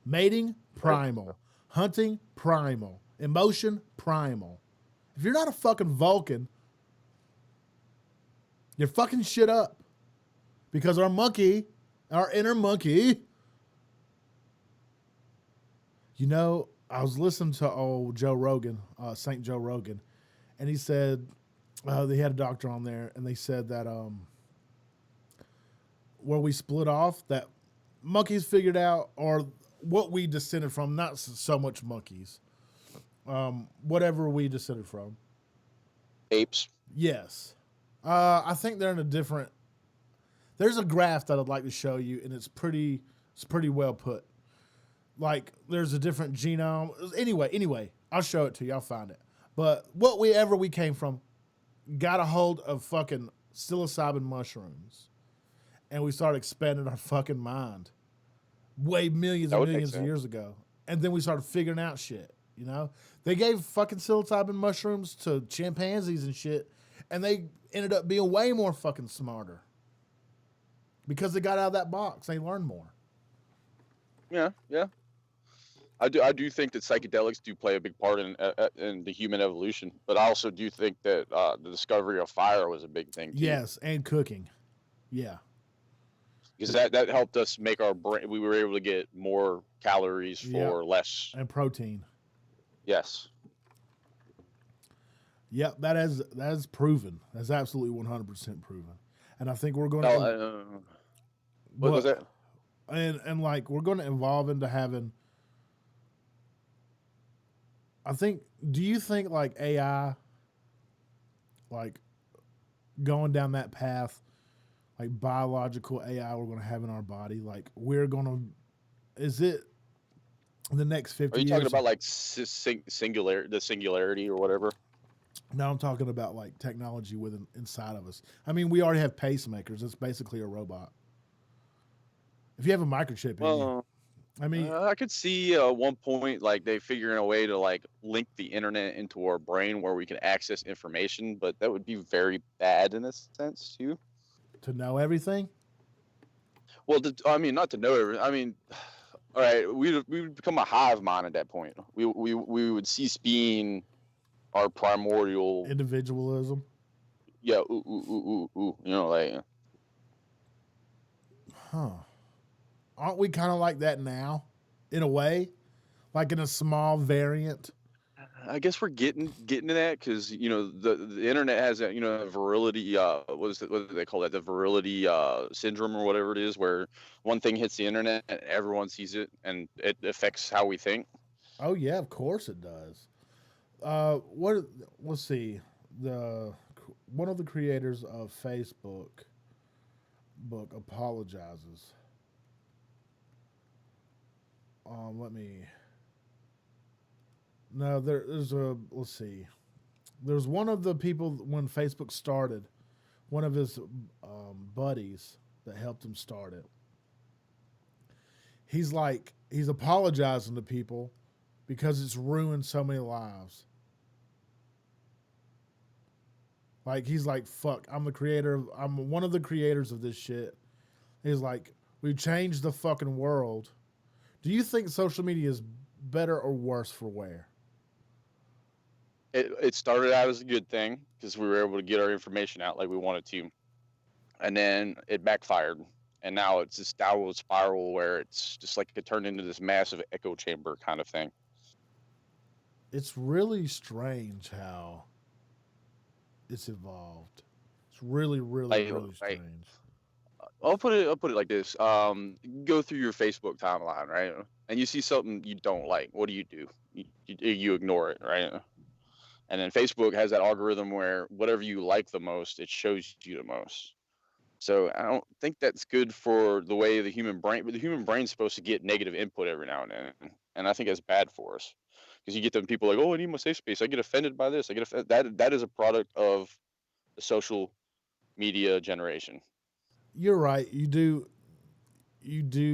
Mating, primal. Hunting, primal. Emotion, primal. If you're not a fucking Vulcan, you're fucking shit up. Because our monkey, our inner monkey, I was listening to old Joe Rogan, St. Joe Rogan, and he said, they had a doctor on there, and they said that where we split off, that monkeys figured out, or what we descended from, not so much monkeys, whatever we descended from. Apes. Yes. I think they're in a different, there's a graph that I'd like to show you, and it's pretty well put. Like, there's a different genome. Anyway, I'll show it to you. I'll find it. But wherever we came from, got a hold of fucking psilocybin mushrooms, and we started expanding our fucking mind way millions and millions of years ago. And then we started figuring out shit, They gave fucking psilocybin mushrooms to chimpanzees and shit, and they ended up being way more fucking smarter because they got out of that box. They learned more. Yeah. I do think that psychedelics do play a big part in the human evolution, but I also do think that the discovery of fire was a big thing too. Yes, and cooking. Yeah. Because that helped us make our brain. We were able to get more calories for less. And protein. Yes. Yep, that is proven. That's absolutely 100% proven. And I think we're going to. What was that? And like we're going to evolve into having. Do you think like AI, like going down that path, like biological AI we're going to have in our body, like is it the next 50 years? Are you talking about like the singularity or whatever? No, I'm talking about like technology inside of us. I mean, we already have pacemakers. It's basically a robot. If you have a microchip in you. I mean, I could see at one point like they figuring a way to like link the internet into our brain where we can access information, but that would be very bad in a sense too. To know everything? Well, I mean, not to know everything. I mean, all right, we would become a hive mind at that point. We would cease being our primordial individualism. Yeah, ooh, like. Huh. Aren't we kind of like that now, in a way, like in a small variant? I guess we're getting to that because the internet has a virility. What do they call that? The virility syndrome or whatever it is, where one thing hits the internet and everyone sees it, and it affects how we think. Oh yeah, of course it does. Let's see. One of the creators of Facebook apologizes. There's a, let's see. There's one of the people when Facebook started, one of his buddies that helped him start it. He's apologizing to people because it's ruined so many lives. Like, he's like, fuck, I'm one of the creators of this shit. He's like, we changed the fucking world. Do you think social media is better or worse for wear? It started out as a good thing because we were able to get our information out like we wanted to. And then it backfired. And now it's this downward spiral where it's just like it turned into this massive echo chamber kind of thing. It's really strange how it's evolved. It's really, really, really strange. I'll put it like this. Go through your Facebook timeline, right? And you see something you don't like. What do? You ignore it, right? And then Facebook has that algorithm where whatever you like the most, it shows you the most. So I don't think that's good for the way the human brain, but the human brain's supposed to get negative input every now and then. And I think that's bad for us because you get them people like, oh, I need my safe space. I get offended by this. That is a product of the social media generation. You're right. You do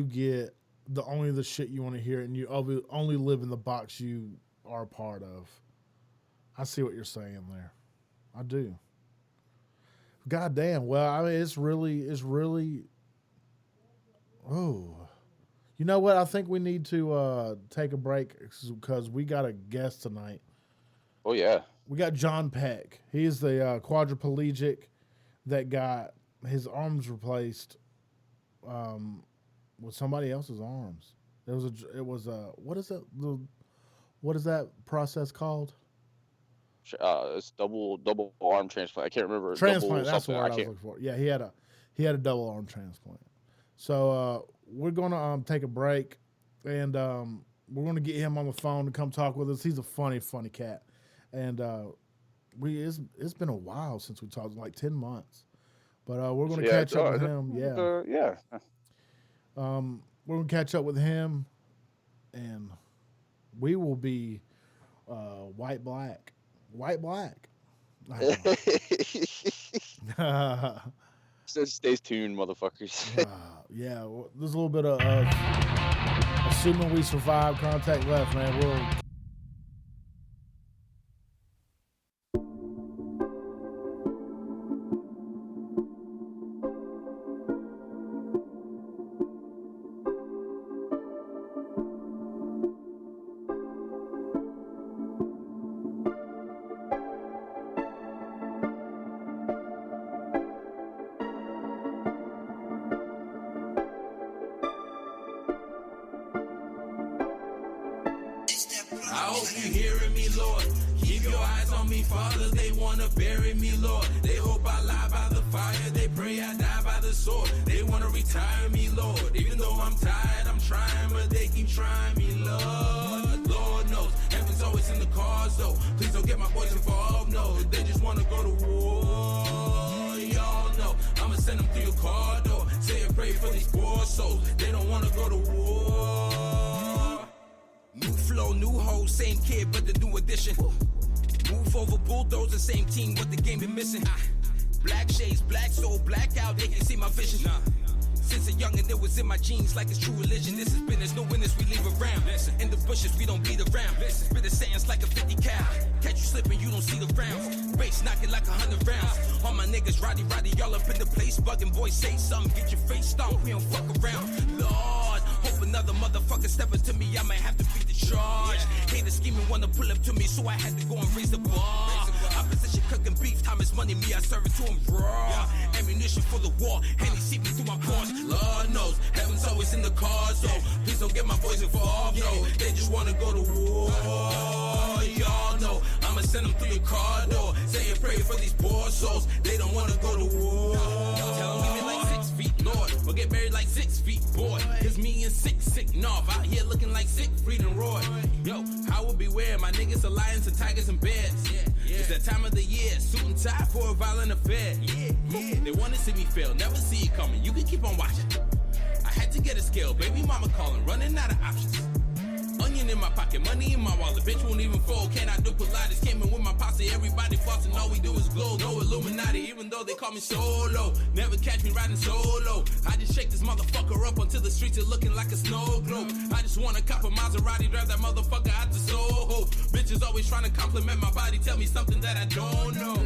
get the shit you want to hear, and you only live in the box you are a part of. I see what you're saying there. I do. God damn. Well, I mean, it's really. Oh, you know what? I think we need to take a break because we got a guest tonight. Oh yeah. We got John Peck. He is the quadriplegic that got his arms replaced with somebody else's arms. What is that process called? It's double arm transplant. I can't remember. Transplant. That's the word I was looking for. Yeah, he had a double arm transplant. So we're gonna take a break, and we're gonna get him on the phone to come talk with us. He's a funny cat, and it's been a while since we talked, like 10 months. But we're gonna catch up with him. Yeah. We're gonna catch up with him, and we will be white black. So stay tuned, motherfuckers. Yeah, there's a little bit of assuming we survive contact left, man. I hope you hearing me, Lord. Keep your eyes on me, Father. They wanna bury me, Lord. They hope I lie by the fire. They pray I die by the sword. They wanna retire me, Lord. Even though I'm tired, I'm trying, but they keep trying me, Lord. Lord knows, heaven's always in the cars, though. Please don't get my boys involved, no. They just wanna go to war. Y'all know, I'ma send them through your car door. Say a prayer for these poor souls. They don't wanna go to war. New flow, new hoe, same kid, but the new addition. Move over, bulldozer, same team, what the game been missing. Black shades, black soul, blackout, they can see my vision. Since a youngin', it was in my genes like it's true religion. This is business, no winners we leave around. In the bushes, we don't beat around. Spit the sayings like a 50 cal. Catch you slipping, you don't see the rounds. Bass knocking like 100 rounds. All my niggas roddy, y'all up in the place. Bugging, boys, say something, get your face stomped. We don't fuck around. Lord, hope another motherfucker step into me, I might have to beat the charge. Haters scheming, wanna pull up to me, so I had to go and raise the bar. Opposition cooking beef, time is money, me, I serve it to him raw. Ammunition for the war, and he see me through my pores. Lord knows, heaven's always in the cars, so please don't get my boys involved, no. They just wanna go to war. Y'all know, I'ma send them through the car door. Say a prayer for these poor souls, they don't wanna go to war. Tell them give me like 6 feet, Lord, or get buried like 6 feet, boy. Cause me and sick North out here looking like sick, Freedom Roy. Yo, I will beware, my niggas are lions and tigers and bears. It's that time of the year, suit and tie for a violent affair. They wanna see me fail, never see it coming, you can keep on watching. I had to get a scale, baby mama calling, running out of options. onion in my pocket, money in my wallet, bitch won't even fold. Can I do Pilates? Came in with my posse, everybody flossing, all we do is glow. No Illuminati, even though they call me solo. Never catch me riding solo. I just shake this motherfucker up until the streets are looking like a snow globe. I just wanna cop a Maserati, drive that motherfucker out to Soho. Bitches always trying to compliment my body, tell me something that I don't know.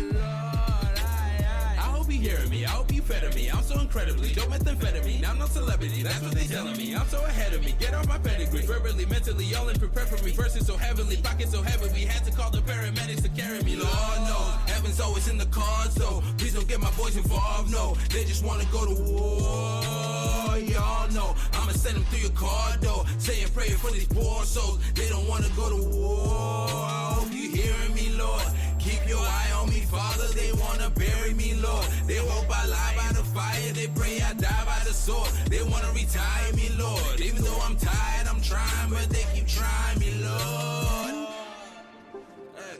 I hope you hearing me, I hope you fed me. I'm so incredibly dope methamphetamine. I'm no celebrity, that's what they telling me. I'm so ahead of me, get off my pedigree. Verbally, mentally, all in prepare for me. Verses so heavily, pockets so heavy. We had to call the paramedics to carry me. Lord knows, heaven's always in the cards, so please don't get my boys involved. No, they just wanna go to war. Y'all know I'ma send them through your car door, saying prayer for these poor souls. They don't wanna go to war. I hope you hearing me, Lord. Keep your eye on me, Father. They wanna bury me, Lord. They hope I lie by the fire. They pray I die by the sword. They wanna retire me, Lord. Even though I'm tired, I'm trying, but they keep trying me, Lord. Hey.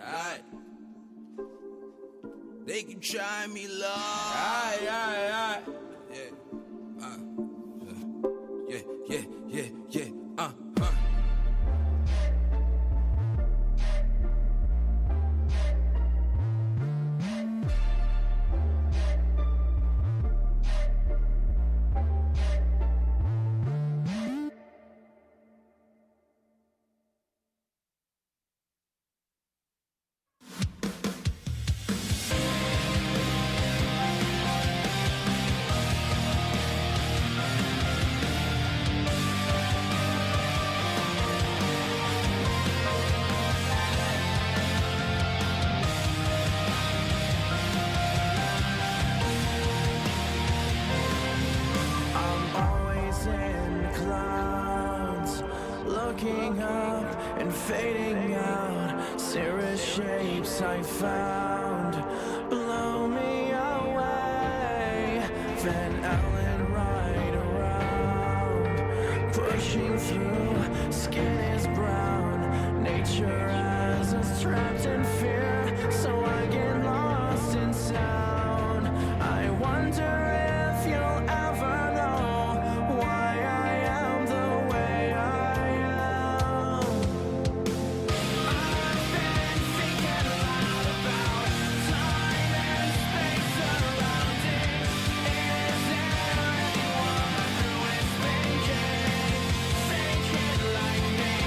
Alright. They keep trying me, Lord. Alright. Yeah. Yeah. Looking up and fading out, serious shapes I found blow me away. Van Allen right around, pushing through, skin is brown. Nature has us trapped in fear, so I get lost in sound. I wonder if you'll ever know why I am the way I am. I've been thinking a lot about time and space surrounding. Is there anyone who is thinking like me?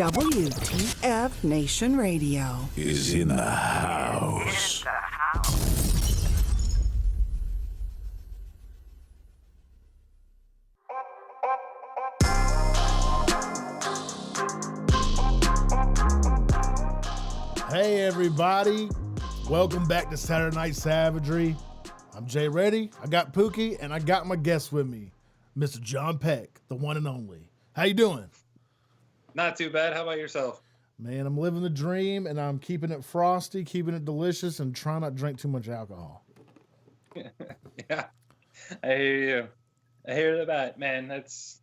WTF Nation Radio is in the house. Hey everybody, welcome back to Saturday Night Savagery. I'm Jay Reddy, I got Pookie, and I got my guest with me, Mr. John Peck, the one and only. How you doing? Not too bad. How about yourself? Man, I'm living the dream, and I'm keeping it frosty, keeping it delicious, and trying not to drink too much alcohol. Yeah, I hear you. I hear that, man. That's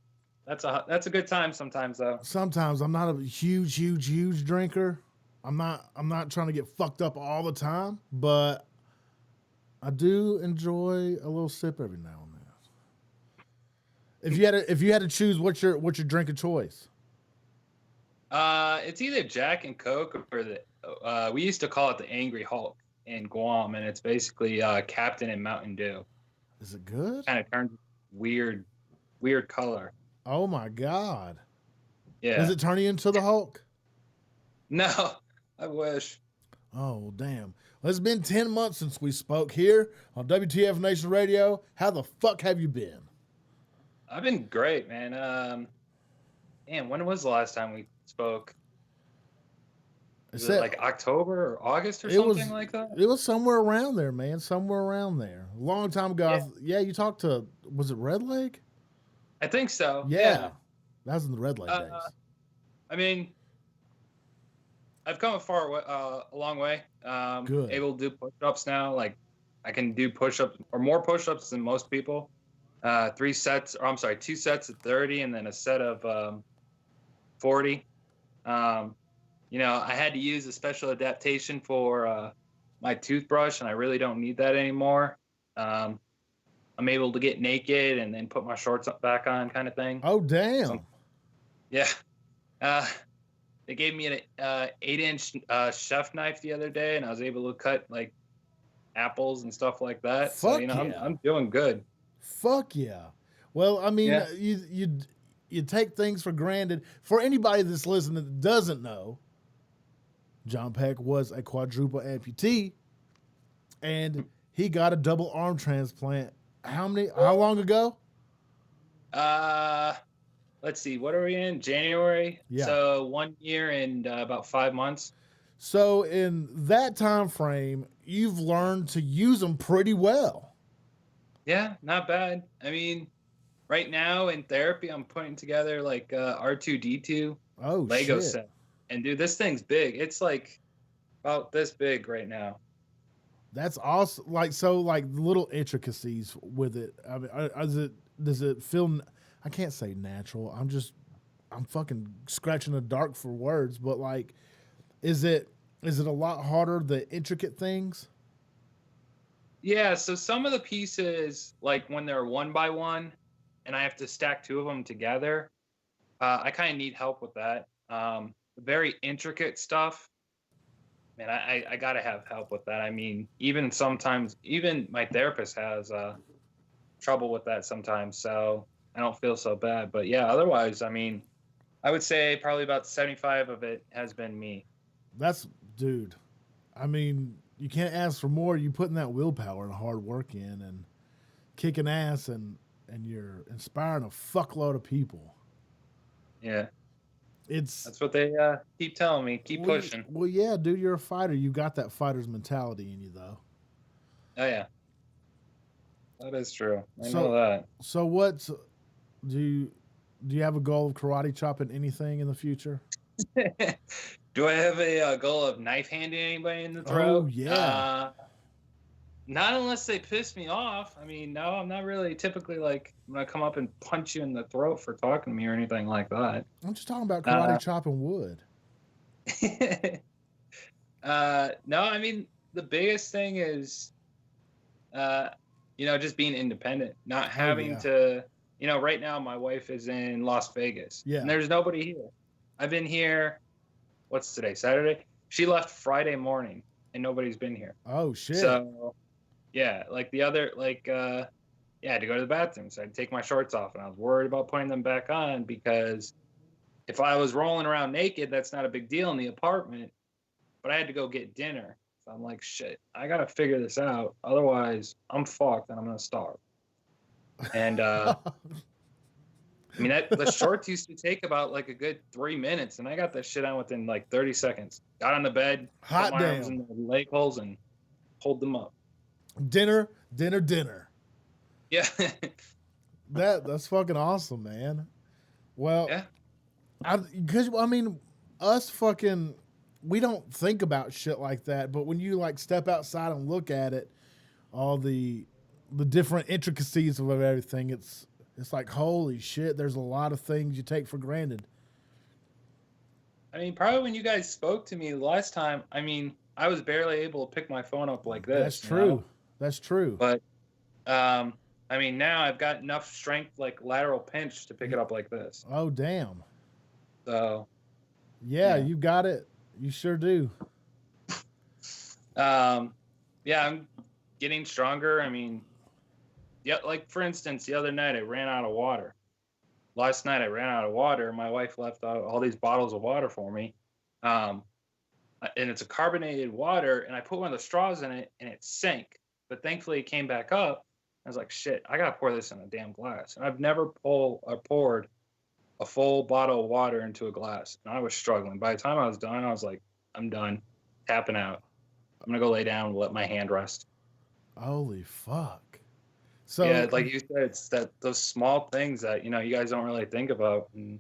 a good time sometimes, though. Sometimes I'm not a huge drinker. I'm not trying to get fucked up all the time, but I do enjoy a little sip every now and then. If you had to choose, what's your drink of choice? It's either Jack and Coke or we used to call it the Angry Hulk in Guam, and it's basically Captain and Mountain Dew. Is it good? Kind of turns weird color. Oh my God. Yeah. Does it turn you into the Hulk? No, I wish. Oh, damn. Well, it's been 10 months since we spoke here on WTF Nation Radio. How the fuck have you been? I've been great, man. Damn, when was the last time we spoke? Was it like October or August or something like that? It was somewhere around there, man. Somewhere around there. A long time ago. Yeah, you talked to, was it Red Lake? I think so. Yeah. That was in the Red Lake days. I mean, I've come a long way. Good. Able to do push-ups now. Like, I can do push-ups or more push-ups than most people. 2 sets of 30 and then a set of 40. I had to use a special adaptation for my toothbrush, and I really don't need that anymore. I'm able to get naked and then put my shorts back on, kind of thing. Oh, damn. Yeah. They gave me an 8-inch chef knife the other day, and I was able to cut like apples and stuff like that. Fuck I'm doing good. Fuck yeah. Well, I mean, you take things for granted. For anybody that's listening that doesn't know, John Peck was a quadruple amputee, and he got a double arm transplant. How long ago? Let's see. What are we in? January. Yeah. So 1 year and about 5 months. So in that time frame, you've learned to use them pretty well. Yeah, not bad. I mean, right now in therapy, I'm putting together like R2D2 Lego set. And dude, this thing's big. It's like about this big right now. That's awesome. Like little intricacies with it. I mean, does it feel? I can't say natural. I'm fucking scratching the dark for words. But like, is it a lot harder, the intricate things? Yeah. So some of the pieces, like when they're 1 by 1, and I have to stack 2 of them together, I kind of need help with that. Very intricate stuff. Man, I gotta have help with that. I mean, even my therapist has trouble with that sometimes, so I don't feel so bad. But yeah, otherwise, I mean, I would say probably about 75 of it has been me. Dude, I mean, you can't ask for more. You putting that willpower and hard work in and kicking ass, and you're inspiring a fuckload of people. Yeah. That's what they keep telling me. Keep pushing. Well, yeah, dude, you're a fighter. You got that fighter's mentality in you, though. Oh yeah, that is true. I know that. So, do you have a goal of karate chopping anything in the future? Do I have a goal of knife handing anybody in the throat? Oh yeah. Not unless they piss me off. I mean, no, I'm not really typically like I'm gonna come up and punch you in the throat for talking to me or anything like that. I'm just talking about karate chopping wood. No, I mean the biggest thing is, just being independent, not having to. Right now my wife is in Las Vegas. Yeah. And there's nobody here. I've been here. What's today? Saturday. She left Friday morning, and nobody's been here. Oh shit. So. Yeah, like the other, I had to go to the bathroom, so I had to take my shorts off, and I was worried about putting them back on because if I was rolling around naked, that's not a big deal in the apartment. But I had to go get dinner. So I'm like, shit, I got to figure this out. Otherwise, I'm fucked and I'm going to starve. And I mean, the shorts used to take about like a good 3 minutes, and I got that shit on within like 30 seconds. Got on the bed, Hot put my arms damn. in the leg holes, and pulled them up. Dinner. Yeah. That's fucking awesome, man. Well, Yeah. because I mean, us fucking, we don't think about shit like that, but when you like step outside and look at it, all the different intricacies of everything, it's like, holy shit, there's a lot of things you take for granted. I mean, probably when you guys spoke to me last time, I mean, I was barely able to pick my phone up like this. That's true. That's true. But, I mean, now I've got enough strength, like lateral pinch, to pick it up like this. Oh, damn. So. Yeah, you got it. You sure do. Yeah, I'm getting stronger. I mean, yeah, like for instance, the other night I ran out of water. Last night I ran out of water. My wife left out all these bottles of water for me. And it's a carbonated water, and I put one of the straws in it, and it sank. But thankfully, it came back up. I was like, shit, I got to pour this in a damn glass. And I've never poured a full bottle of water into a glass. And I was struggling. By the time I was done, I was like, I'm done. Tapping out. I'm going to go lay down and let my hand rest. Holy fuck. So yeah, like you said, it's those small things that, you know, you guys don't really think about. And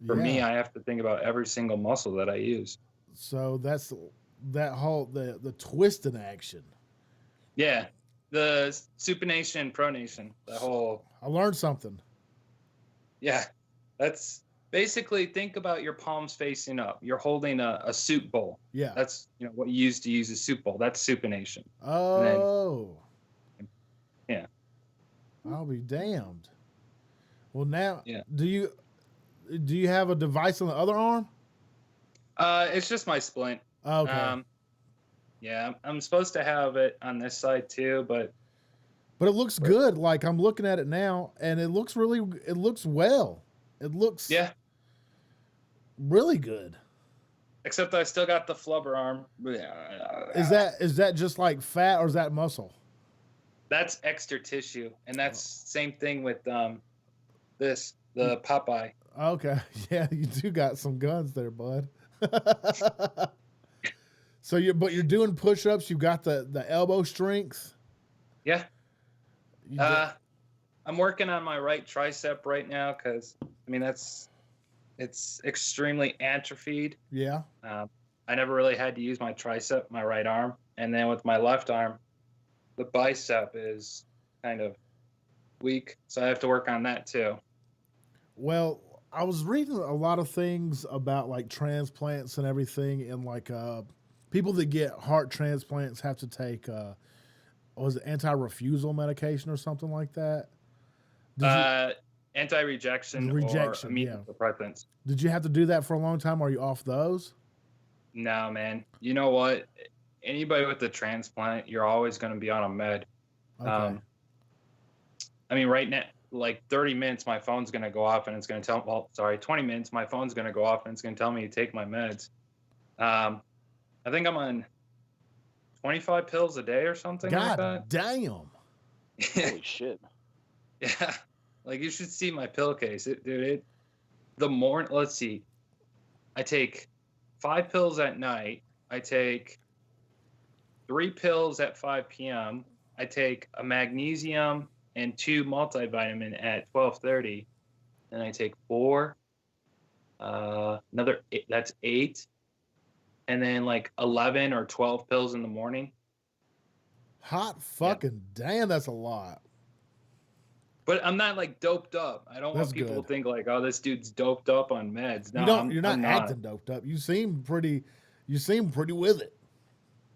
for me, I have to think about every single muscle that I use. So that's that whole, the twist in action. Yeah. The supination, pronation, the whole. I learned something. Yeah. That's basically, think about your palms facing up. You're holding a soup bowl. Yeah. That's, you know, what you use to use a soup bowl. That's supination. Oh. Yeah. I'll be damned. Well, now, yeah. Do you have a device on the other arm? It's just my splint. Okay. Yeah, I'm supposed to have it on this side too, but it looks good. Like I'm looking at it now, and it looks well. It looks really good. Except I still got the flubber arm. Is that just like fat, or is that muscle? That's extra tissue, and that's same thing with the Popeye. Okay, yeah, you do got some guns there, bud. So you're doing push-ups. You got the elbow strength. Yeah. I'm working on my right tricep right now because I mean it's extremely atrophied. Yeah. I never really had to use my tricep, my right arm, and then with my left arm, the bicep is kind of weak, so I have to work on that too. Well, I was reading a lot of things about like transplants and everything, and like people that get heart transplants have to take was it anti-refusal medication or something like that? Anti-rejection or immunosuppressants. Did you have to do that for a long time? Are you off those? No, man. You know what? Anybody with a transplant, you're always going to be on a med. Okay. I mean, right now, like 30 minutes, my phone's going to go off and it's going to tell. Well, sorry, 20 minutes, my phone's going to go off and it's going to tell me to take my meds. I think I'm on 25 pills a day or something like that. Damn. Holy shit. Yeah. Like, you should see my pillowcase. Let's see. I take 5 pills at night. I take 3 pills at 5 p.m. I take a magnesium and 2 multivitamin at 12:30. Then I take 4. Another 8, that's 8. And then like 11 or 12 pills in the morning. Hot fucking damn, that's a lot. But I'm not like doped up. I don't want people to think like, oh, this dude's doped up on meds. No, you're not acting doped up. You seem pretty with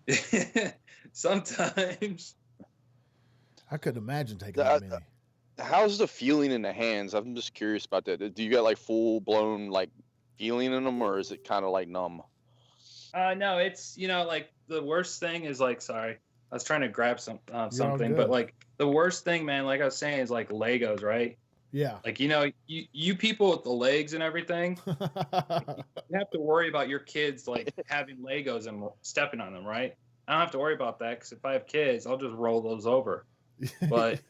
it. Sometimes. I couldn't imagine taking that many. How's the feeling in the hands? I'm just curious about that. Do you got like full blown like feeling in them, or is it kind of like numb? No, it's, you know, like the worst thing is like, sorry, I was trying to grab something, but like the worst thing, man, like I was saying, is like Legos, right? Yeah. Like, you people with the legs and everything, you have to worry about your kids like having Legos and stepping on them, right? I don't have to worry about that because if I have kids, I'll just roll those over. But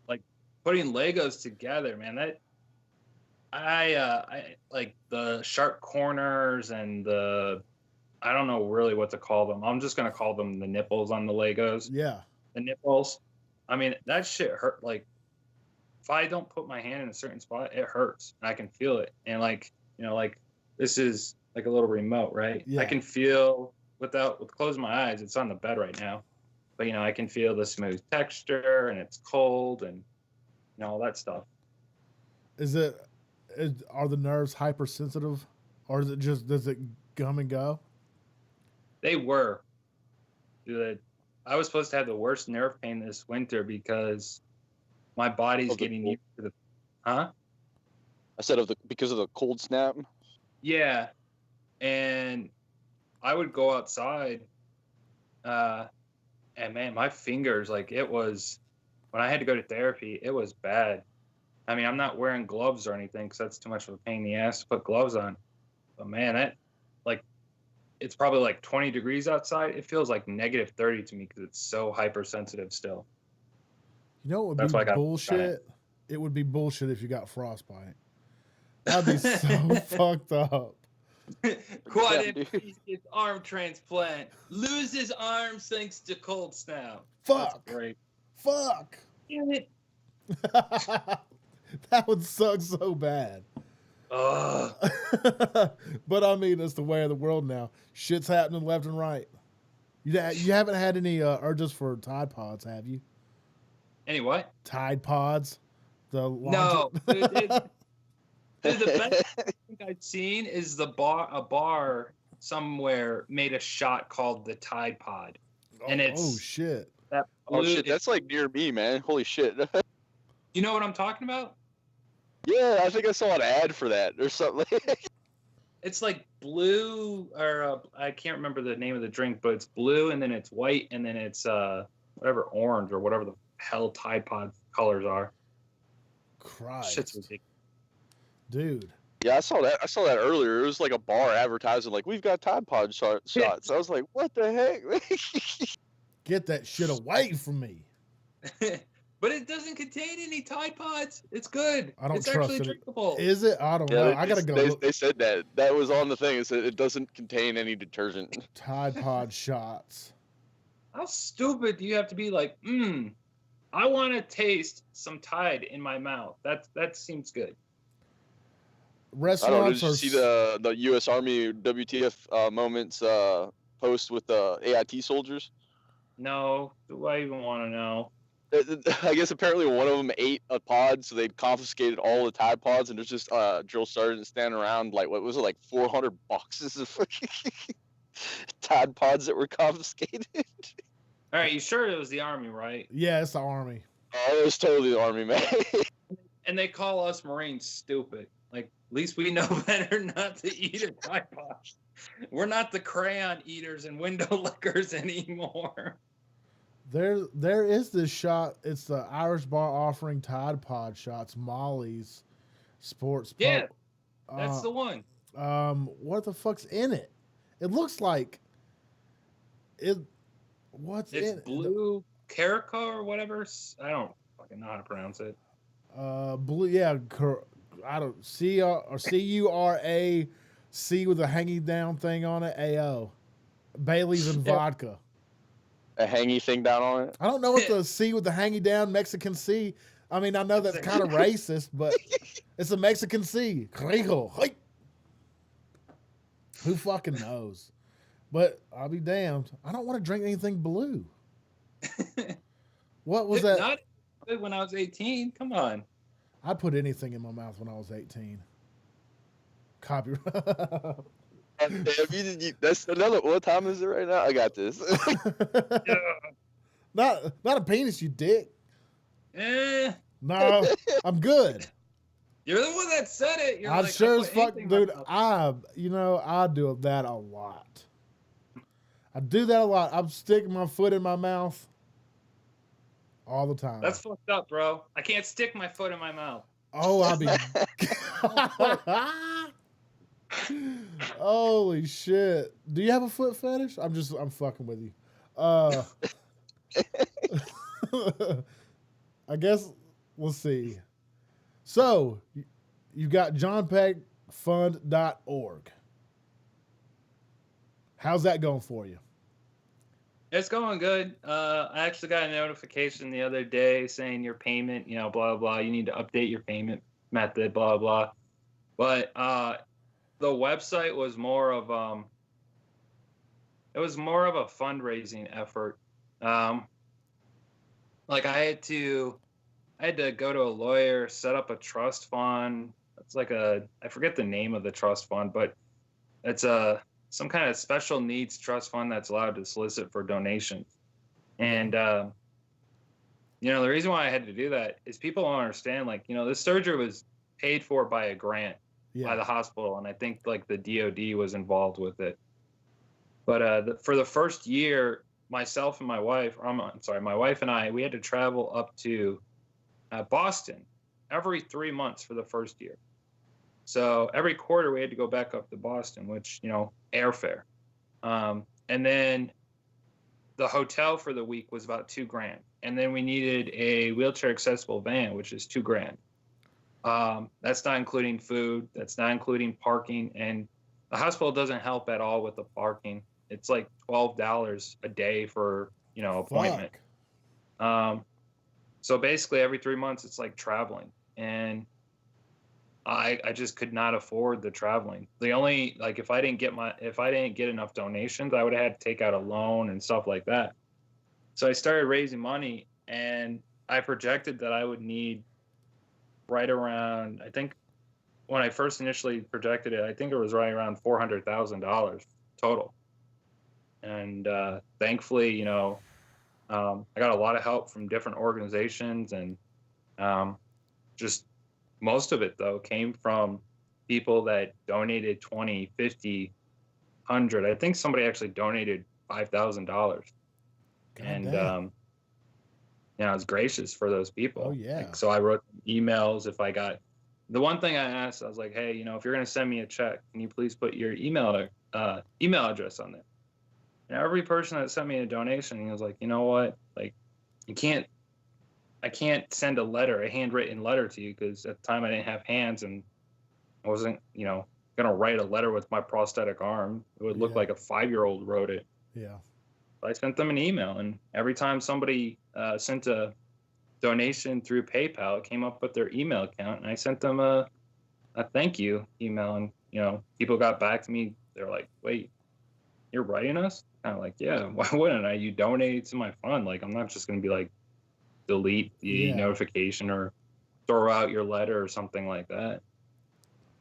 like putting Legos together, man, that I like the sharp corners and I don't know really what to call them. I'm just gonna call them the nipples on the Legos. Yeah. The nipples. I mean, that shit hurt. Like, if I don't put my hand in a certain spot, it hurts. And I can feel it. And like, like this is like a little remote, right? Yeah. I can feel with closing my eyes. It's on the bed right now, but I can feel the smooth texture and it's cold and all that stuff. Are the nerves hypersensitive, or is it just does it come and go? They were. Dude, I was supposed to have the worst nerve pain this winter because my body's getting used to the. Huh? I said because of the cold snap. Yeah, and I would go outside, and man, my fingers, like it was when I had to go to therapy, it was bad. I mean, I'm not wearing gloves or anything because that's too much of a pain in the ass to put gloves on. But man, it's probably like 20 degrees outside. It feels like negative 30 to me because it's so hypersensitive still. You know what would be bullshit? It would be bullshit if you got frostbite. That'd be so fucked up. Quadriplegic arm transplant. Loses arms thanks to cold snap. Fuck. That's great. Fuck. Damn it. That would suck so bad. Ugh. But I mean, it's the way of the world now. Shit's happening left and right. You haven't had any urges for Tide Pods, have you? Any what? Tide Pods. No. Dude, the best thing I've seen is a bar somewhere made a shot called the Tide Pod. And it's shit. That's like near me, man. Holy shit. You know what I'm talking about? Yeah, I think I saw an ad for that or something. It's like blue, or I can't remember the name of the drink, but it's blue and then it's white and then it's whatever orange or whatever the hell Tide Pod colors are. Christ. Shit's ridiculous. Dude. Yeah, I saw that earlier. It was like a bar advertising like we've got Tide Pod shots. Yeah. I was like, what the heck? Get that shit away from me. But it doesn't contain any Tide Pods. It's good. I don't it's trust actually it. drinkable. Is it? I don't know. I gotta go. They said that was on the thing. It said it doesn't contain any detergent. Tide Pod shots. How stupid do you have to be? Like, I want to taste some Tide in my mouth. That seems good. Restaurants Did you see the U.S. Army WTF moments post with the AIT soldiers? No. Do I even want to know? I guess apparently one of them ate a pod, so they confiscated all the Tide Pods, and there's just drill sergeant standing around like, what was it, like 400 boxes of fucking Tide Pods that were confiscated. All right, you sure it was the Army, right? Yeah, it's the Army. Oh, it was totally the Army, man. And they call us Marines stupid. Like, at least we know better not to eat a Tide Pod. We're not the crayon eaters and window lickers anymore. There is this shot. It's the Irish bar offering Tide Pod shots. Molly's Sports. Yeah, that's the one. What the fuck's in it? It looks like it. What's in it? It's blue Caraca or whatever. I don't fucking know how to pronounce it. Blue. Yeah, I don't CURA C with a hanging down thing on it. AO. Bailey's and vodka. A hangy thing down on it. I don't know what the C with the hanging down Mexican C. I mean, I know that's kind of racist, but it's a Mexican C. Who fucking knows? But I'll be damned. I don't want to drink anything blue. What was that? Not when I was 18. Come on. I'd put anything in my mouth when I was 18. Copyright. That's another. What time is it right now? I got this. Not a penis, you dick. No, I'm good. You're the one that said it. You're I'm like, sure as fuck, dude. I do that a lot. I do that a lot. I'm sticking my foot in my mouth all the time. That's fucked up, bro. I can't stick my foot in my mouth. Oh, I'll be. Holy shit! Do you have a foot fetish? I'm fucking with you. I guess we'll see. So you got johnpeckfund.org. How's that going for you? It's going good. I actually got a notification the other day saying your payment, blah, blah, blah. You need to update your payment method, blah, blah. But the website was more of a fundraising effort. Like I had to go to a lawyer, set up a trust fund. It's like I forget the name of the trust fund, but it's some kind of special needs trust fund that's allowed to solicit for donations. And, the reason why I had to do that is people don't understand, this surgery was paid for by a grant by the hospital. And I think the DOD was involved with it. But for the first year, myself and my wife, my wife and I, we had to travel up to Boston every 3 months for the first year. So every quarter we had to go back up to Boston, which, airfare. And then the hotel for the week was about $2,000. And then we needed a wheelchair accessible van, which is $2,000. That's not including food. That's not including parking. And the hospital doesn't help at all with the parking. It's like $12 a day for, appointment. So basically every 3 months it's like traveling. And I just could not afford the traveling. The only if I didn't get enough donations, I would have had to take out a loan and stuff like that. So I started raising money, and I projected that I would need right around, I think when I first initially projected it, I think it was right around $400,000 total. And thankfully, I got a lot of help from different organizations, and just most of it, though, came from people that donated 20, 50, 100. I think somebody actually donated $5,000. And, I was gracious for those people. Oh, yeah. So I wrote emails if I got... The one thing I asked, I was like, hey, if you're going to send me a check, can you please put your email address on there? And every person that sent me a donation, he was like, you know what? I can't send a handwritten letter to you, because at the time I didn't have hands, and I wasn't, going to write a letter with my prosthetic arm. It would look like a 5-year-old wrote it. Yeah. But I sent them an email, and every time somebody sent a donation through PayPal, it came up with their email account, and I sent them a thank you email. And, people got back to me. They're like, wait, you're writing us? Kind of like, yeah, why wouldn't I? You donated to my fund. I'm not just going to be delete the notification or throw out your letter or something like that.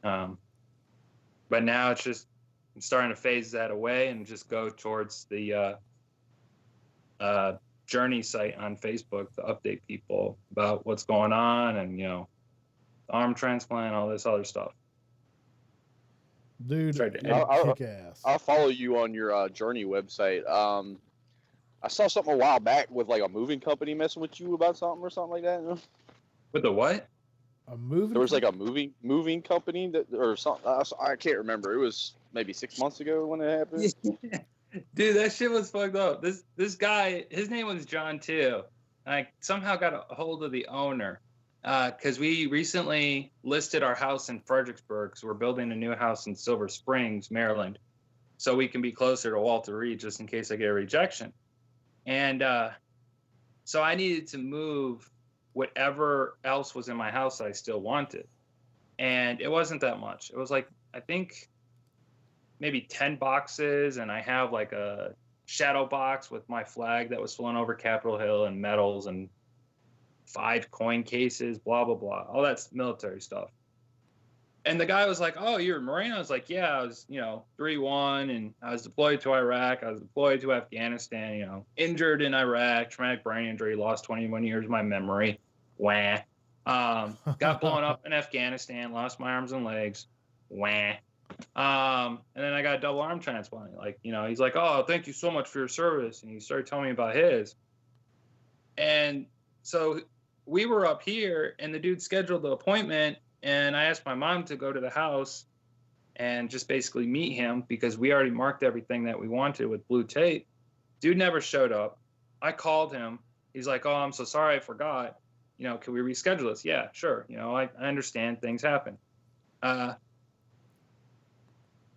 But now it's just, I'm starting to phase that away and just go towards the Journey site on Facebook to update people about what's going on, and arm transplant, all this other stuff. Dude, kick ass. I'll follow you on your Journey website. I saw something a while back with a moving company messing with you about something or something like that. With the what? A moving? There was a moving company that, or something. I can't remember. It was maybe 6 months ago when it happened. Dude, that shit was fucked up. This guy, his name was John too. I somehow got a hold of the owner, because we recently listed our house in Fredericksburg, because we're building a new house in Silver Springs, Maryland, so we can be closer to Walter Reed, just in case I get a rejection. And so I needed to move whatever else was in my house I still wanted. And it wasn't that much. It was I think maybe 10 boxes, and I have a shadow box with my flag that was flown over Capitol Hill, and medals, and 5 coin cases, blah, blah, blah. All that's military stuff. And the guy was like, oh, you're a Marine? I was like, yeah, I was, 3-1, and I was deployed to Iraq. I was deployed to Afghanistan, injured in Iraq, traumatic brain injury, lost 21 years of my memory. Wah. Got blown up in Afghanistan, lost my arms and legs. Wah. And then I got a double arm transplant. He's like, oh, thank you so much for your service. And he started telling me about his. And so we were up here, and the dude scheduled the appointment, and I asked my mom to go to the house and just basically meet him because we already marked everything that we wanted with blue tape. Dude never showed up. I called him. He's like, "Oh, I'm so sorry, I forgot. Can we reschedule this?" Yeah, sure. I understand things happen.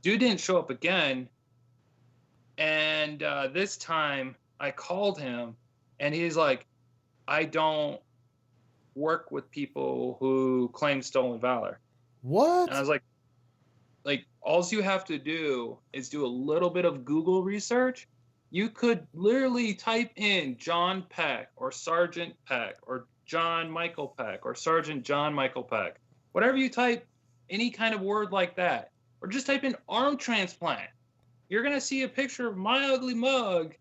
Dude didn't show up again. And this time I called him, and he's like, "I don't work with people who claim stolen valor." What? And I was like, all you have to do is do a little bit of Google research. You could literally type in John Peck or Sergeant Peck or John Michael Peck or Sergeant John Michael Peck. Whatever you type, any kind of word like that, or just type in arm transplant. You're going to see a picture of my ugly mug,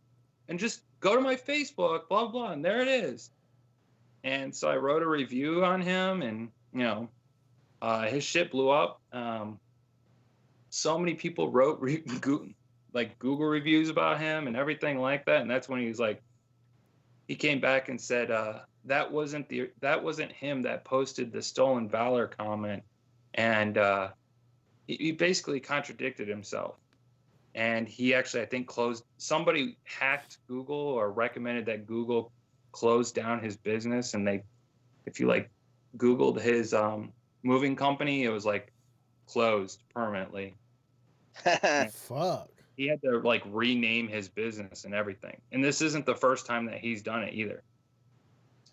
and just go to my Facebook, blah, blah, and there it is. And so I wrote a review on him, and, his shit blew up. So many people wrote Google reviews about him and everything like that. And that's when he came back and said, that wasn't him that posted the stolen valor comment. And he basically contradicted himself. And he actually, I think, somebody hacked Google or recommended that Google close down his business. And if you Googled his moving company, it was closed permanently. Fuck. He had to rename his business and everything. And this isn't the first time that he's done it either.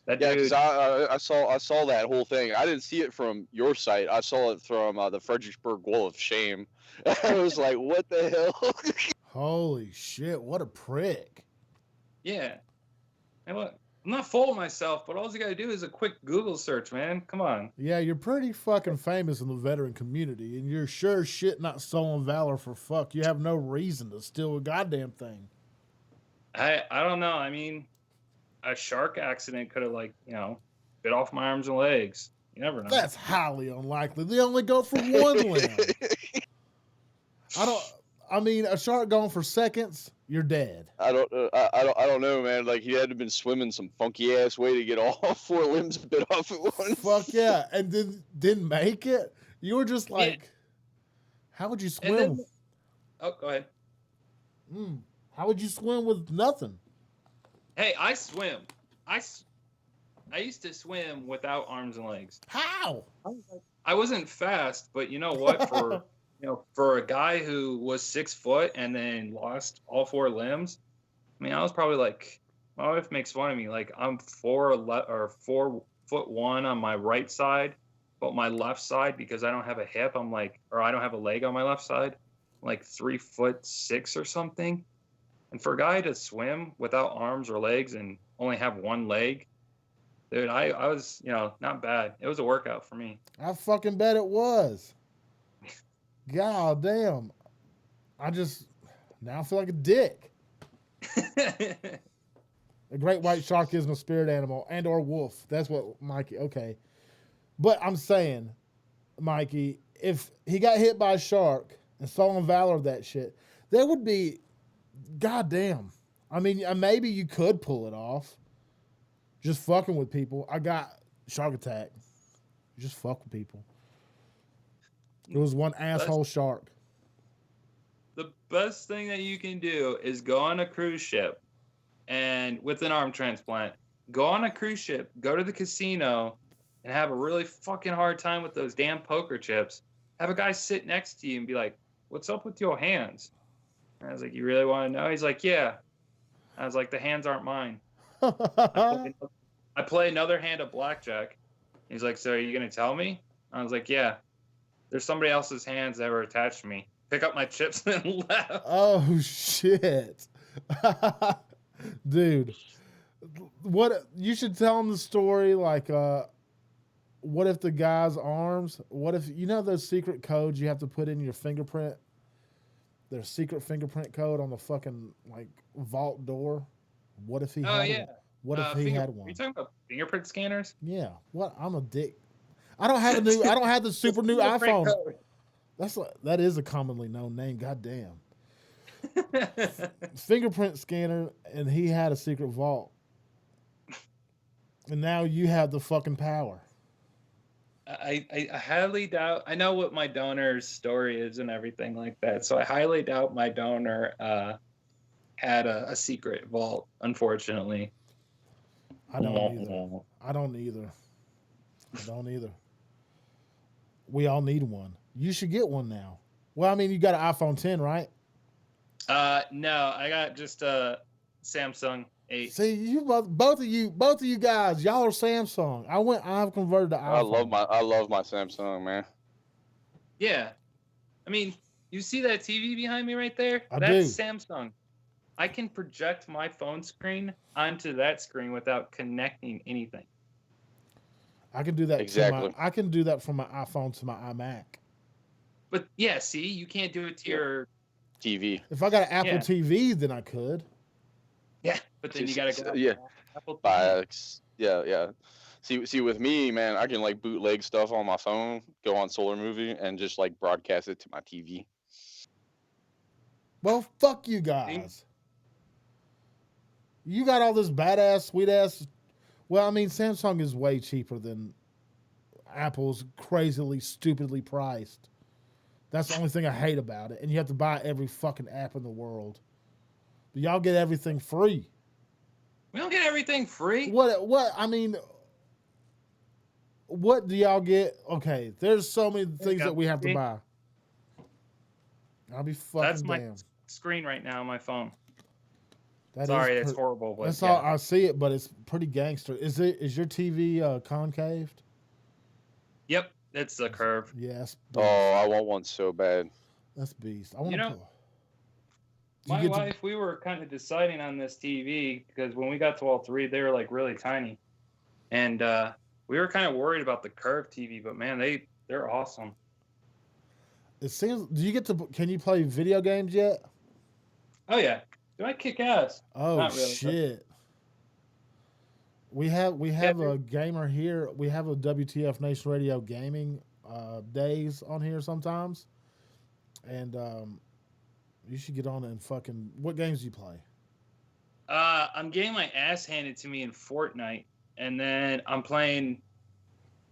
Because I saw that whole thing. I didn't see it from your site. I saw it from the Fredericksburg Wall of Shame. I was like, what the hell? Holy shit, what a prick. Yeah. And look, I'm not full of myself, but all you got to do is a quick Google search, man. Come on. Yeah, you're pretty fucking famous in the veteran community, and you're sure as shit not stolen valor for fuck. You have no reason to steal a goddamn thing. I don't know. I mean, a shark accident could have bit off my arms and legs. You never know. That's highly unlikely. They only go for one limb. A shark going for seconds, you're dead. I don't know, man. He had to have been swimming some funky ass way to get all 4 limbs bit off at once. Fuck yeah. And didn't make it. You were just how would you swim? Oh, go ahead. How would you swim with nothing? Hey, I swim. I used to swim without arms and legs. How? I wasn't fast, but you know what? For a guy who was 6 foot and then lost all 4 limbs, I was probably my wife makes fun of me. I'm 4'1" on my right side, but my left side, because I don't have a hip, or I don't have a leg on my left side, 3'6" or something. And for a guy to swim without arms or legs and only have one leg, dude, I was, not bad. It was a workout for me. I fucking bet it was. God damn. Now I feel like a dick. A great white shark is my spirit animal and or wolf. That's what Mikey, okay. But I'm saying, Mikey, if he got hit by a shark and stolen valor of that shit, there would be, goddamn. Maybe you could pull it off. Just fucking with people. I got shark attack. Just fuck with people. It was one asshole shark. The best thing that you can do is go on a cruise ship and with an arm transplant, go on a cruise ship, go to the casino and have a really fucking hard time with those damn poker chips. Have a guy sit next to you and be like, "What's up with your hands?" And I was like, "You really want to know?" He's like, "Yeah." I was like, "The hands aren't mine." I play another hand of blackjack. He's like, "So are you going to tell me?" I was like, "Yeah. There's somebody else's hands that were attached to me. Pick up my chips and left." Oh, shit. Dude. What you should tell him the story what if the guy's arms, what if, those secret codes you have to put in your fingerprint? There's secret fingerprint code on the fucking vault door. What if he had one? What if he had one? Are you talking about fingerprint scanners? Yeah. What? I'm a dick. I don't have the super new iPhone. That is a commonly known name. Goddamn. Fingerprint scanner, and he had a secret vault. And now you have the fucking power. I highly doubt. I know what my donor's story is and everything like that. So I highly doubt my donor had a secret vault. Unfortunately, I don't either. I don't either. I don't either. We all need one. You should get one now. Well, I mean, you got an iPhone 10, right? No, I got just a Samsung 8. See, you both of you guys, y'all are Samsung. I've converted to iPhone. I love my Samsung, man. Yeah, I mean, you see that TV behind me right there? I That's do. Samsung. I can project my phone screen onto that screen without connecting anything. I can do that. Exactly. I can do that from my iPhone to my iMac. But yeah, see, you can't do it to your TV. If I got an Apple TV, then I could. Yeah, but then you gotta go. Apple TV. Yeah. See, with me, man, I can like bootleg stuff on my phone, go on Solar Movie, and just like broadcast it to my TV. Well, fuck you guys. You got all this badass, sweet ass. Well, I mean, Samsung is way cheaper than Apple's crazily, stupidly priced. That's the only thing I hate about it. And you have to buy every fucking app in the world. But y'all get everything free. We don't get everything free. What? I mean, what do y'all get? Okay, there's so many things that we have to buy. I'll be fucking That's my damn. screen right now on my phone. That Sorry, is it's horrible. But that's all. I see it, but it's pretty gangster. Is your TV concaved? Yep, it's the curve. Yes. Oh, I want one so bad. That's beast. I want to. My wife, we were kind of deciding on this TV because when we got to all three, they were like really tiny, and we were kind of worried about the curved TV. But man, they're awesome. It seems. Do you get to? Can you play video games yet? Oh yeah. Do I kick ass? Oh Not really, shit. We have a gamer here. We have a WTF Nation Radio gaming days on here sometimes, and you should get on and fucking. What games do you play? I'm getting my ass handed to me in Fortnite, and then I'm playing.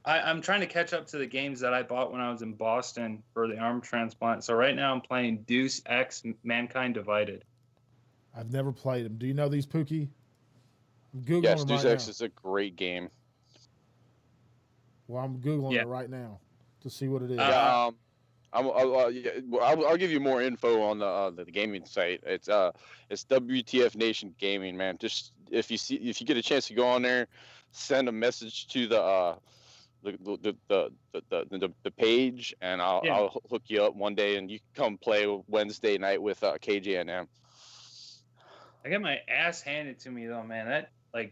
I'm trying to catch up to the games that I bought when I was in Boston for the arm transplant. So right now I'm playing Deus Ex: Mankind Divided. I've never played them. Do you know these, Pookie? I'm Googling Yes, them Deus right Ex now. is a great game. Well, I'm Googling it right now to see what it is. I'll give you more info on the gaming site. It's WTF Nation Gaming, man. Just if you get a chance to go on there, send a message to the page, and I'll hook you up one day, and you can come play Wednesday night with KJ&M. I get my ass handed to me though, man. That I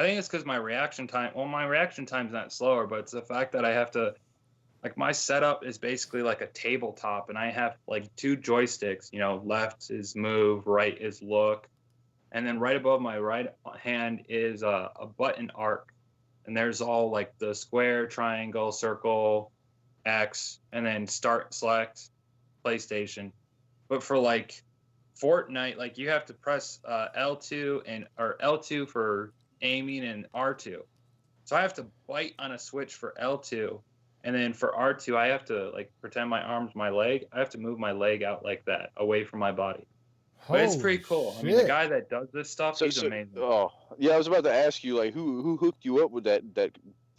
think it's because my reaction time. Well, my reaction time's not slower, but it's the fact that I have to. My setup is basically like a tabletop, and I have two joysticks. Left is move, right is look, and then right above my right hand is a button arc, and there's all the square, triangle, circle, X, and then start, select, PlayStation. But for Fortnite, you have to press L2 or L2 for aiming and R2. So I have to bite on a switch for L2. And then for R2, I have to pretend my arm's my leg. I have to move my leg out like that, away from my body. But it's pretty cool. I mean, the guy that does this stuff, he's amazing. Oh, yeah, I was about to ask you, who hooked you up with that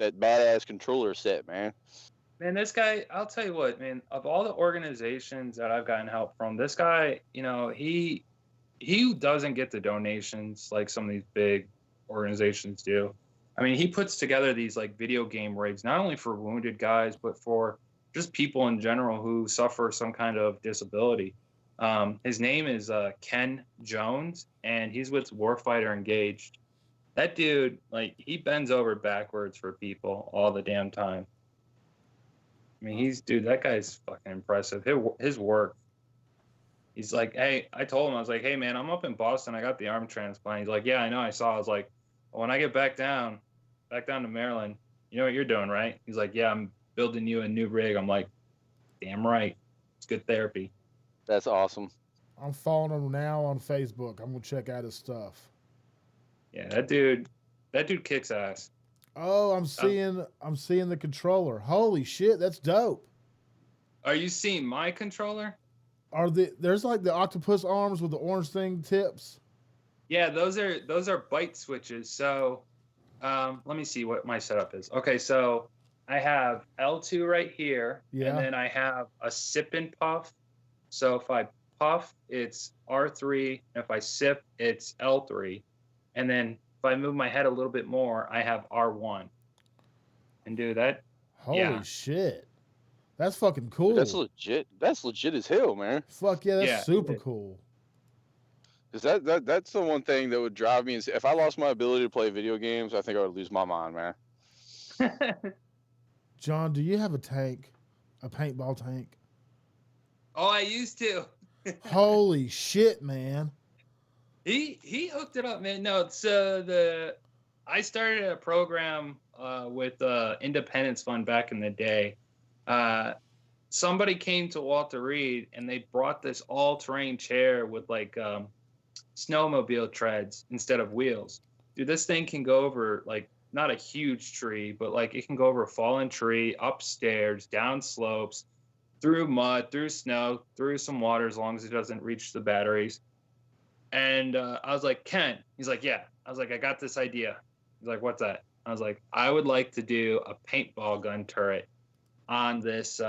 badass controller set, man? Man, this guy, I'll tell you what, man, of all the organizations that I've gotten help from, this guy, he doesn't get the donations like some of these big organizations do. I mean, he puts together these video game rigs, not only for wounded guys, but for just people in general who suffer some kind of disability. His name is Ken Jones, and he's with Warfighter Engaged. That dude, he bends over backwards for people all the damn time. I mean, that guy's fucking impressive. His work. He's like, hey, I told him, I was like, hey, man, I'm up in Boston. I got the arm transplant. He's like, yeah, I know. I saw. I was like, when I get back down to Maryland, you know what you're doing, right? He's like, yeah, I'm building you a new rig. I'm like, damn right. It's good therapy. That's awesome. I'm following him now on Facebook. I'm going to check out his stuff. Yeah, that dude, That dude kicks ass. Oh, I'm seeing the controller. Holy shit, that's dope. Are you seeing my controller? There's like the octopus arms with the orange thing tips? Yeah, those are bite switches. So let me see what my setup is. Okay, so I have L2 right here, Yeah. and then I have a sip and puff. So if I puff, it's R3. And if I sip, it's L3. And then if I move my head a little bit more, I have R1. And dude, that Holy shit. That's fucking cool. Dude, that's legit. That's legit as hell, man. Fuck yeah, that's Yeah, super cool. Because that's the one thing that would drive me. If I lost my ability to play video games, I think I would lose my mind, man. John, do you have a tank? A paintball tank? Oh, I used to. Holy shit, man. He hooked it up, man. No, I started a program with Independence Fund back in the day. Somebody came to Walter Reed and they brought this all-terrain chair with like snowmobile treads instead of wheels. Dude, this thing can go over like not a huge tree, but like it can go over a fallen tree, upstairs, down slopes, through mud, through snow, through some water, as long as it doesn't reach the batteries. And I was like, Ken. He's like, yeah. I was like, I got this idea. He's like, what's that? I was like, I would like to do a paintball gun turret on this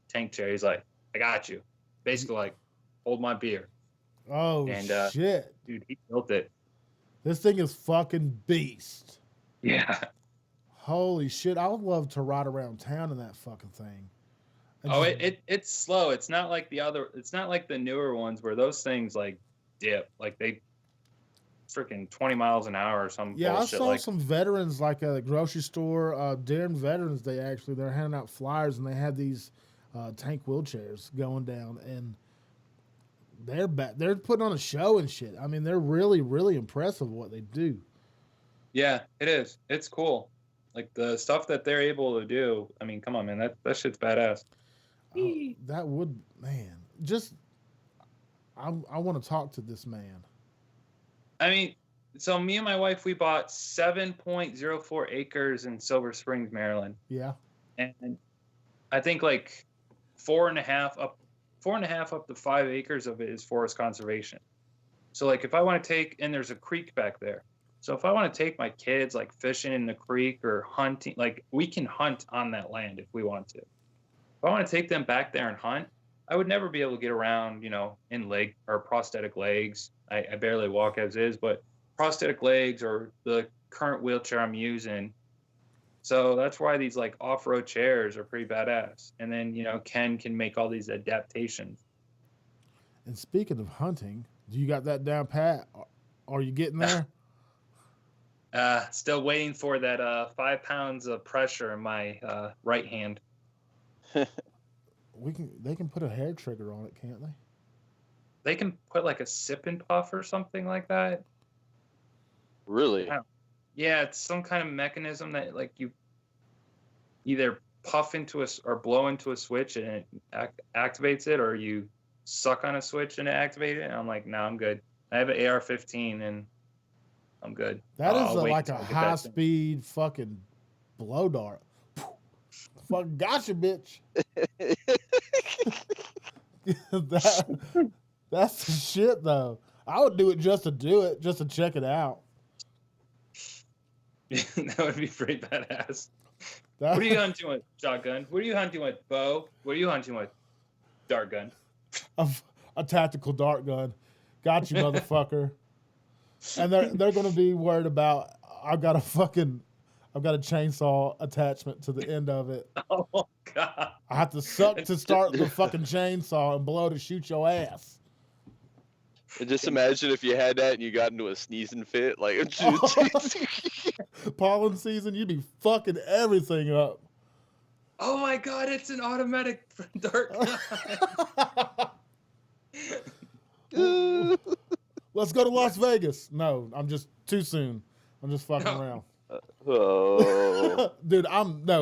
tank chair. He's like, I got you. Basically, like, hold my beer. Oh, and, shit. Dude, he built it. This thing is fucking beast. Yeah. Holy shit. I would love to ride around town in that fucking thing. It's slow. It's not like the newer ones where those things like dip. Like they freaking 20 miles an hour or something. Yeah, bullshit. I saw some veterans like at the grocery store, Darren Veterans Day actually. They're handing out flyers and they had these tank wheelchairs going down and they're putting on a show and shit. I mean, they're really, really impressive what they do. Yeah, it is. It's cool. Like the stuff that they're able to do. I mean, come on, man. That shit's badass. That would, man. Just, I want to talk to this man. I mean, so me and my wife, we bought 7.04 acres in Silver Springs, Maryland. Yeah. And I think like 4.5 up to 5 acres of it is forest conservation. So like if I want to take, and there's a creek back there. So if I want to take my kids like fishing in the creek or hunting, like we can hunt on that land if we want to. If I want to take them back there and hunt, I would never be able to get around, in leg or prosthetic legs. I barely walk as is, but prosthetic legs or the current wheelchair I'm using. So that's why these like off-road chairs are pretty badass. And then, Ken can make all these adaptations. And speaking of hunting, do you got that down pat? Are you getting there? Still waiting for that 5 pounds of pressure in my right hand. They can put a hair trigger on it, can't they? They can put like a sip and puff or something like that. Really? Yeah, it's some kind of mechanism that like you either puff into or blow into a switch and it activates it, or you suck on a switch and it activates it. And I'm like, no, I'm good. I have an AR-15 and I'm good. That is like a high-speed fucking blow dart. Fucking gotcha, bitch. That's the shit, though. I would do it just to check it out. That would be pretty badass. What are you hunting with? Shotgun. What are you hunting with? Bow. What are you hunting with? Dart gun. A tactical dart gun. Got you, motherfucker. And they're going to be worried about, I've got a chainsaw attachment to the end of it. Oh, God. I have to suck to start the fucking chainsaw and blow to shoot your ass. And just imagine if you had that and you got into a sneezing fit. Like, pollen season, you'd be fucking everything up. Oh, my God. It's an automatic dart gun. Let's go to Las Vegas. No, I'm just too soon. I'm just fucking around. Oh. Dude,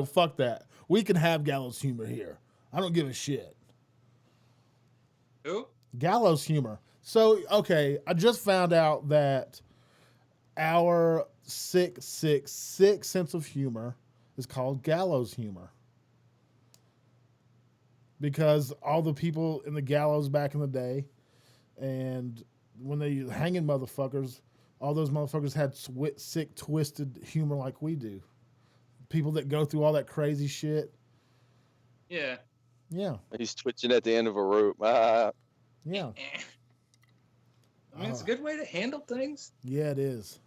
fuck that. We can have gallows humor here. I don't give a shit. Who? Gallows humor. So, okay, I just found out that our sick sense of humor is called gallows humor. Because all the people in the gallows back in the day, and when they hanging motherfuckers, all those motherfuckers had sick, twisted humor like we do. People that go through all that crazy shit. Yeah. Yeah. He's twitching at the end of a rope. Yeah. I mean, it's a good way to handle things. Yeah, it is.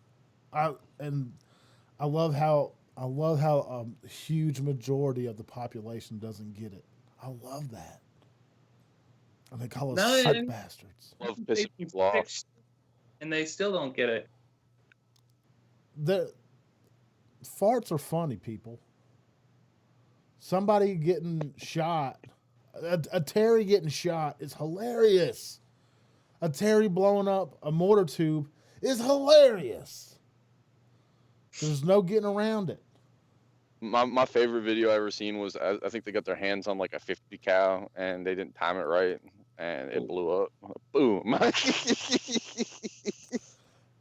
I love how a huge majority of the population doesn't get it. I love that. And they call us sick bastards. Love pissing people off. And they still don't get it. The farts are funny, people. Somebody getting shot, a Terry getting shot is hilarious. A Terry blowing up a mortar tube is hilarious. There's no getting around it. My favorite video I ever seen was I think they got their hands on like a 50 cal and they didn't time it right and it blew up. Boom.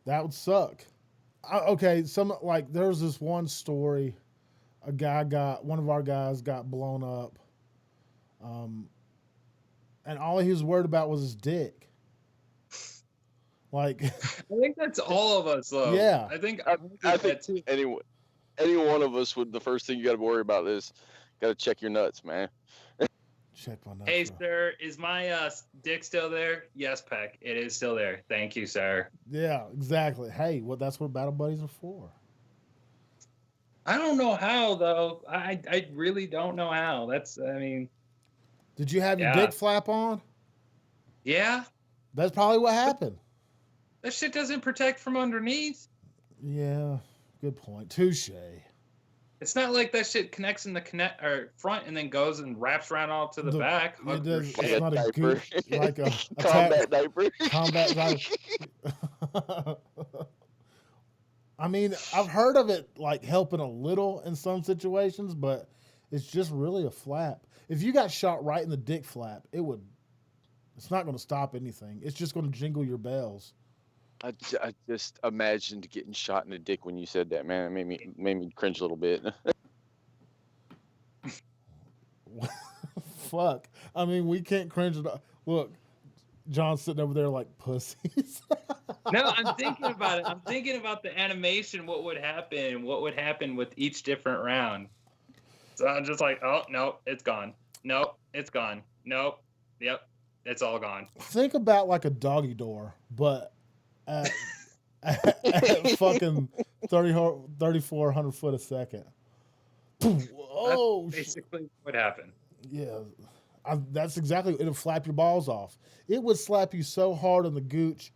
That would suck. Okay, there's this one story. One of our guys got blown up. And all he was worried about was his dick. Like, I think that's all of us, though. Yeah. I think that too. Any one of us would. The first thing you got to worry about is got to check your nuts, man. Check my nuts. Hey, sir, is my dick still there? Yes, Peck, it is still there. Thank you, sir. Yeah, exactly. Hey, that's what battle buddies are for. I don't know how, though. I really don't know how. Did you have your dick flap on? Yeah. That's probably what happened. That shit doesn't protect from underneath. Yeah, good point. Touche. It's not like that shit connects in the front and then goes and wraps around all to the back. It does, it's not a good, like a combat diaper. Combat diaper. I mean, I've heard of it like helping a little in some situations, but it's just really a flap. If you got shot right in the dick flap, it's not going to stop anything. It's just going to jingle your bells. I just imagined getting shot in the dick when you said that, man. It made me cringe a little bit. Fuck. I mean, we can't cringe it. Look, John's sitting over there like pussies. No, I'm thinking about it. I'm thinking about the animation, what would happen with each different round. So I'm just like, oh, no, it's gone. Nope, it's gone. Nope. Yep, it's all gone. Think about like a doggy door, but at fucking 3,400 foot a second. Oh, that's basically what happened. Yeah, that's exactly. It'll flap your balls off. It would slap you so hard on the gooch.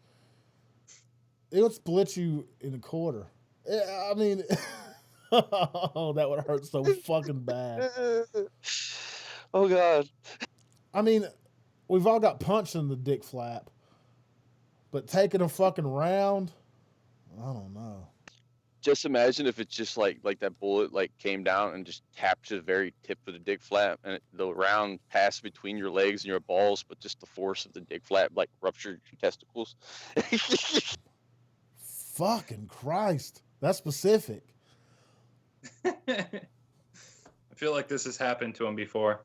It would split you in a quarter. I mean, oh, that would hurt so fucking bad. Oh God. I mean, we've all got punched in the dick flap, but taking a fucking round, I don't know. Just imagine if it's just like that bullet like came down and just tapped to the very tip of the dick flap, and the round passed between your legs and your balls, but just the force of the dick flap like ruptured your testicles. Fucking Christ, that's specific. I feel like this has happened to him before.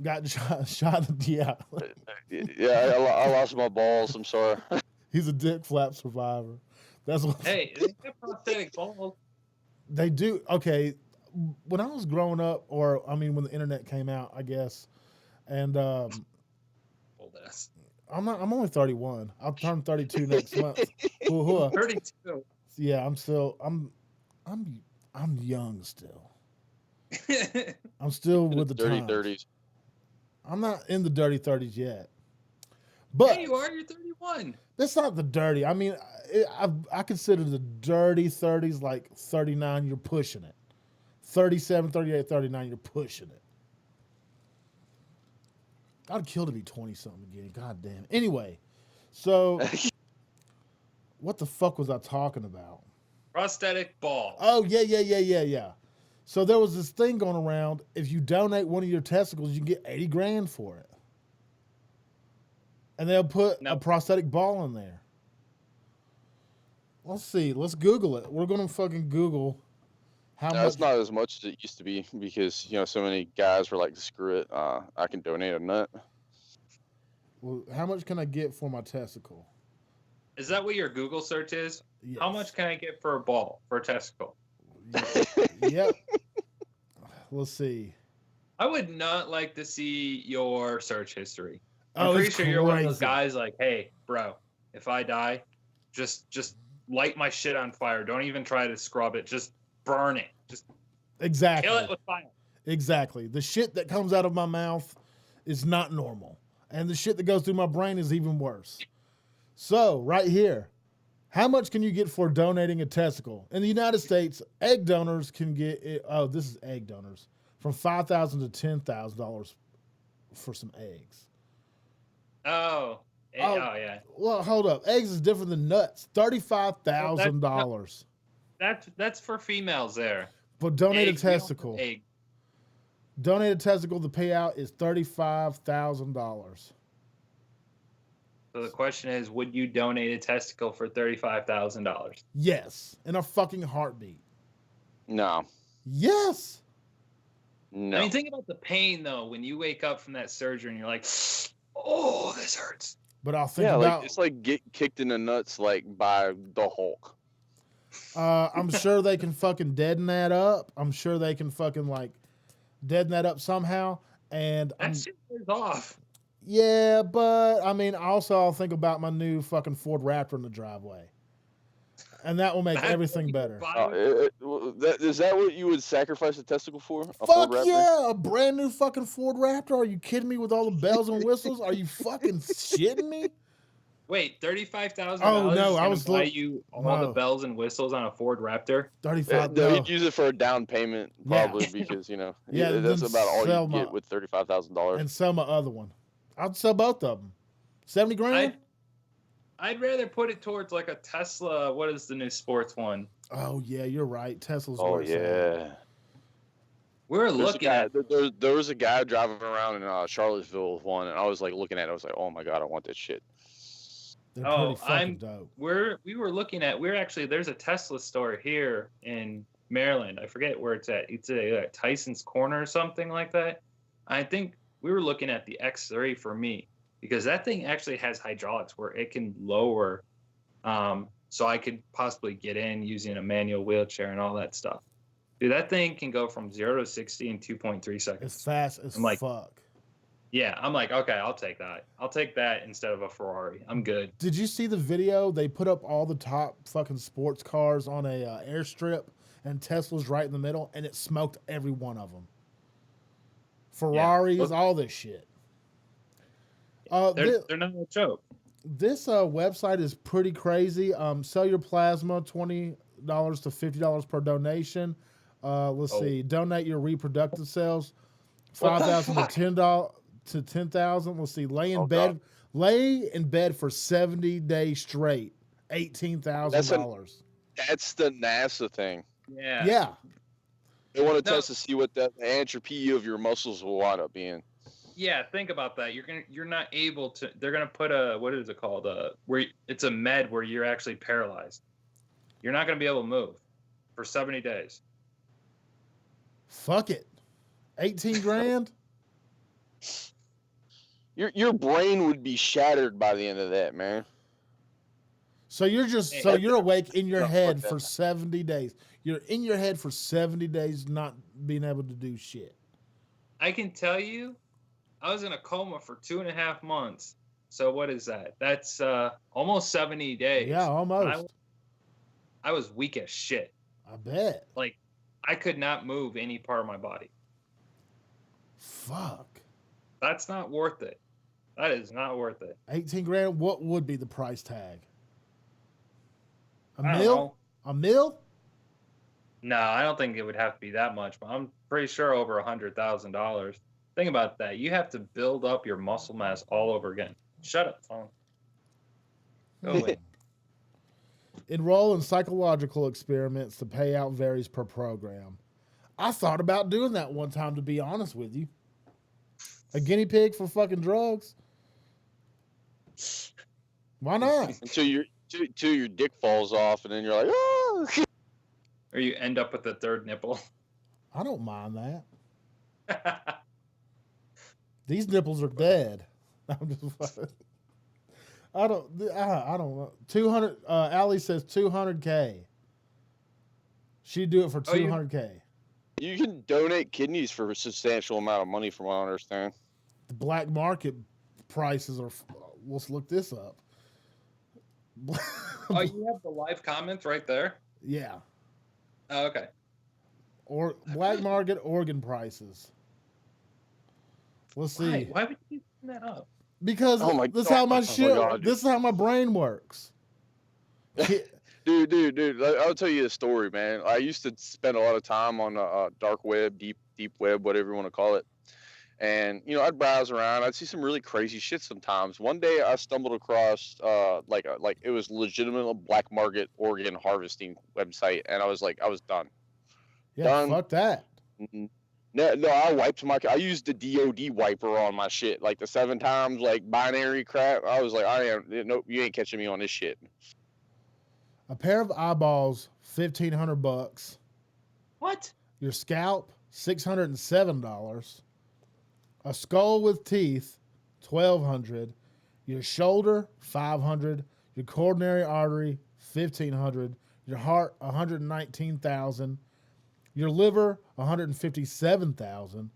Got shot. Yeah. Yeah, I lost my balls. I'm sorry. He's a dick flap survivor. That's what. Hey, they got prosthetic balls. They do. Okay, when I was growing up, or I mean, when the internet came out, I guess, and old ass. I'm only 31. I'll turn 32 next month. 32. Yeah, I'm young still. I'm still with the dirty times. 30s. I'm not in the dirty 30s yet. But hey, you are. You're 31. That's not the dirty. I mean, I consider the dirty 30s like 39, you're pushing it. 37, 38, 39, you're pushing it. I'd kill to be 20-something again. God damn. Anyway, so what the fuck was I talking about? Prosthetic ball. Oh, yeah. So there was this thing going around. If you donate one of your testicles, you can get $80,000 for it. And they'll put a prosthetic ball in there. Let's see. Let's Google it. We're gonna fucking Google how No, much. it's not as much as it used to be because so many guys were like, "Screw it, I can donate a nut." Well, how much can I get for my testicle? Is that what your Google search is? Yes. How much can I get for a ball, for a testicle? Yep. Let's see. I would not like to see your search history. I'm Oh, pretty it's sure you're one of those crazy. guys like, hey, bro, if I die, just light my shit on fire. Don't even try to scrub it. Just burn it. Just Exactly. kill it with fire. Exactly. The shit that comes out of my mouth is not normal. And the shit that goes through my brain is even worse. So, right here, how much can you get for donating a testicle? In the United States, egg donors can get, this is egg donors, from $5,000 to $10,000 for some eggs. Oh, yeah. Well, hold up. Eggs is different than nuts. $35,000 That's for females there. for donated Eggs, we don't testicle. have egg. Donated testicle, the payout is $35,000. So the question is, would you donate a testicle for $35,000? Yes, in a fucking heartbeat. No, Yes. no. I mean, think about the pain though when you wake up from that surgery and you're like, oh, this hurts. But I'll think Yeah, about. like it's like get kicked in the nuts like by the Hulk. I'm sure they can fucking deaden that up. I'm sure they can fucking like deaden that up somehow. And That shit wears off. yeah, but I mean, also I'll think about my new fucking Ford Raptor in the driveway, and that will make That's everything what you better. buy. Is that what you would sacrifice a testicle for? A Fuck Ford Raptor? yeah, a brand new fucking Ford Raptor. Are you kidding me with all the bells and whistles? Are you fucking shitting me? Wait, $35,000 Oh, no, is I gonna was buy look- you all no. the bells and whistles on a Ford Raptor? 35. No, No. he'd use it for a down payment Yeah. probably because Yeah, that's then about all sell you my- get with $35,000. And sell my other one. I'd sell both of them. 70 grand? I'd rather put it towards like a Tesla. What is the new sports one? Oh yeah, you're right. Tesla's Oh where it's at. yeah. We're There's a looking guy, at. there was a guy driving around in Charlottesville with one, and I was like looking at it. I was like, oh my god, I want that shit. They're Oh, pretty fucking dope. We were looking at. We're actually there's a Tesla store here in Maryland. I forget where it's at. It's at Tyson's Corner or something like that. I think we were looking at the X3 for me because that thing actually has hydraulics where it can lower, so I could possibly get in using a manual wheelchair and all that stuff. Dude, that thing can go from 0 to 60 in 2.3 seconds. As fast as I'm like, fuck. Yeah, I'm like, okay, I'll take that. I'll take that instead of a Ferrari. I'm good. Did you see the video? They put up all the top fucking sports cars on a airstrip, and Tesla's right in the middle, and it smoked every one of them. Ferraris, all this shit. They're not a joke. This website is pretty crazy. Sell your plasma, $20 to $50 per donation. Let's see. Donate your reproductive cells, $5,000 to $10,000. Let's see. Lay in bed for 70 days straight, $18,000. That's the NASA thing. Yeah. Yeah. They want to test to see what the entropy of your muscles will wind up being. Yeah, think about that. You're not able to. They're gonna put a, what is it called? Where it's a med where you're actually paralyzed. You're not gonna be able to move for 70 days. Fuck it. 18 grand. Your brain would be shattered by the end of that, man. So you're awake in your head for 70 days. You're in your head for 70 days, not being able to do shit. I can tell you, I was in a coma for 2.5 months. So what is that? That's almost 70 days. Yeah, almost. I was weak as shit. I bet. Like, I could not move any part of my body. Fuck. That's not worth it. That is not worth it. 18 grand. What would be the price tag? I don't mil? know. A mil? No, I don't think it would have to be that much, but I'm pretty sure over $100,000. Think about that. You have to build up your muscle mass all over again. Shut up, phone. Go away. Enroll in psychological experiments. The payout varies per program. I thought about doing that one time, to be honest with you. A guinea pig for fucking drugs. Why not? Till your dick falls off, and then you're like, oh. Or you end up with a third nipple. I don't mind that. These nipples are dead. I'm just. I don't know. 200. Allie says 200K. She'd do it for 200K. You can donate kidneys for a substantial amount of money, from what I understand. The black market prices are. Let's look this up. Oh, you have the live comments right there? Yeah. Oh, okay. Or black market organ prices. Let's see. Why would you bring that up? Because this is how my shit. This is how my brain works. Dude, I'll tell you a story, man. I used to spend a lot of time on dark web, deep web, whatever you want to call it. And I'd browse around. I'd see some really crazy shit sometimes. One day, I stumbled across like it was legitimate black market organ harvesting website, and I was done. Yeah, done. Fuck that. No, I wiped I used the DOD wiper on my shit, like the 7 times like binary crap. I was like, nope, you ain't catching me on this shit. A pair of eyeballs, $1,500. What? Your scalp, $607. A skull with teeth, $1,200. Your shoulder, $500. Your coronary artery, $1,500. Your heart, $119,000. Your liver, $157,000.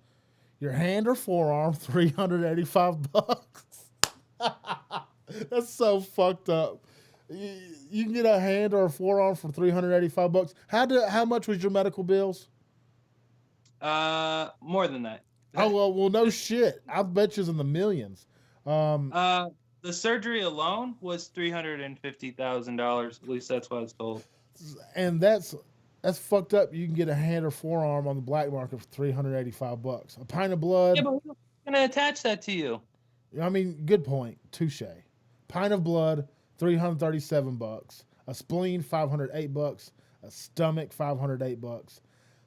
Your hand or forearm, $385. That's so fucked up. You can get a hand or a forearm for $385. How much was your medical bills? More than that. Oh well, no shit. I bet you it's in the millions. The surgery alone was $350,000. At least that's what I was told. And that's fucked up. You can get a hand or forearm on the black market for $385. A pint of blood. Yeah, but who's gonna attach that to you? I mean, good point. Touche. Pint of blood, $337. A spleen, $508. A stomach, $508.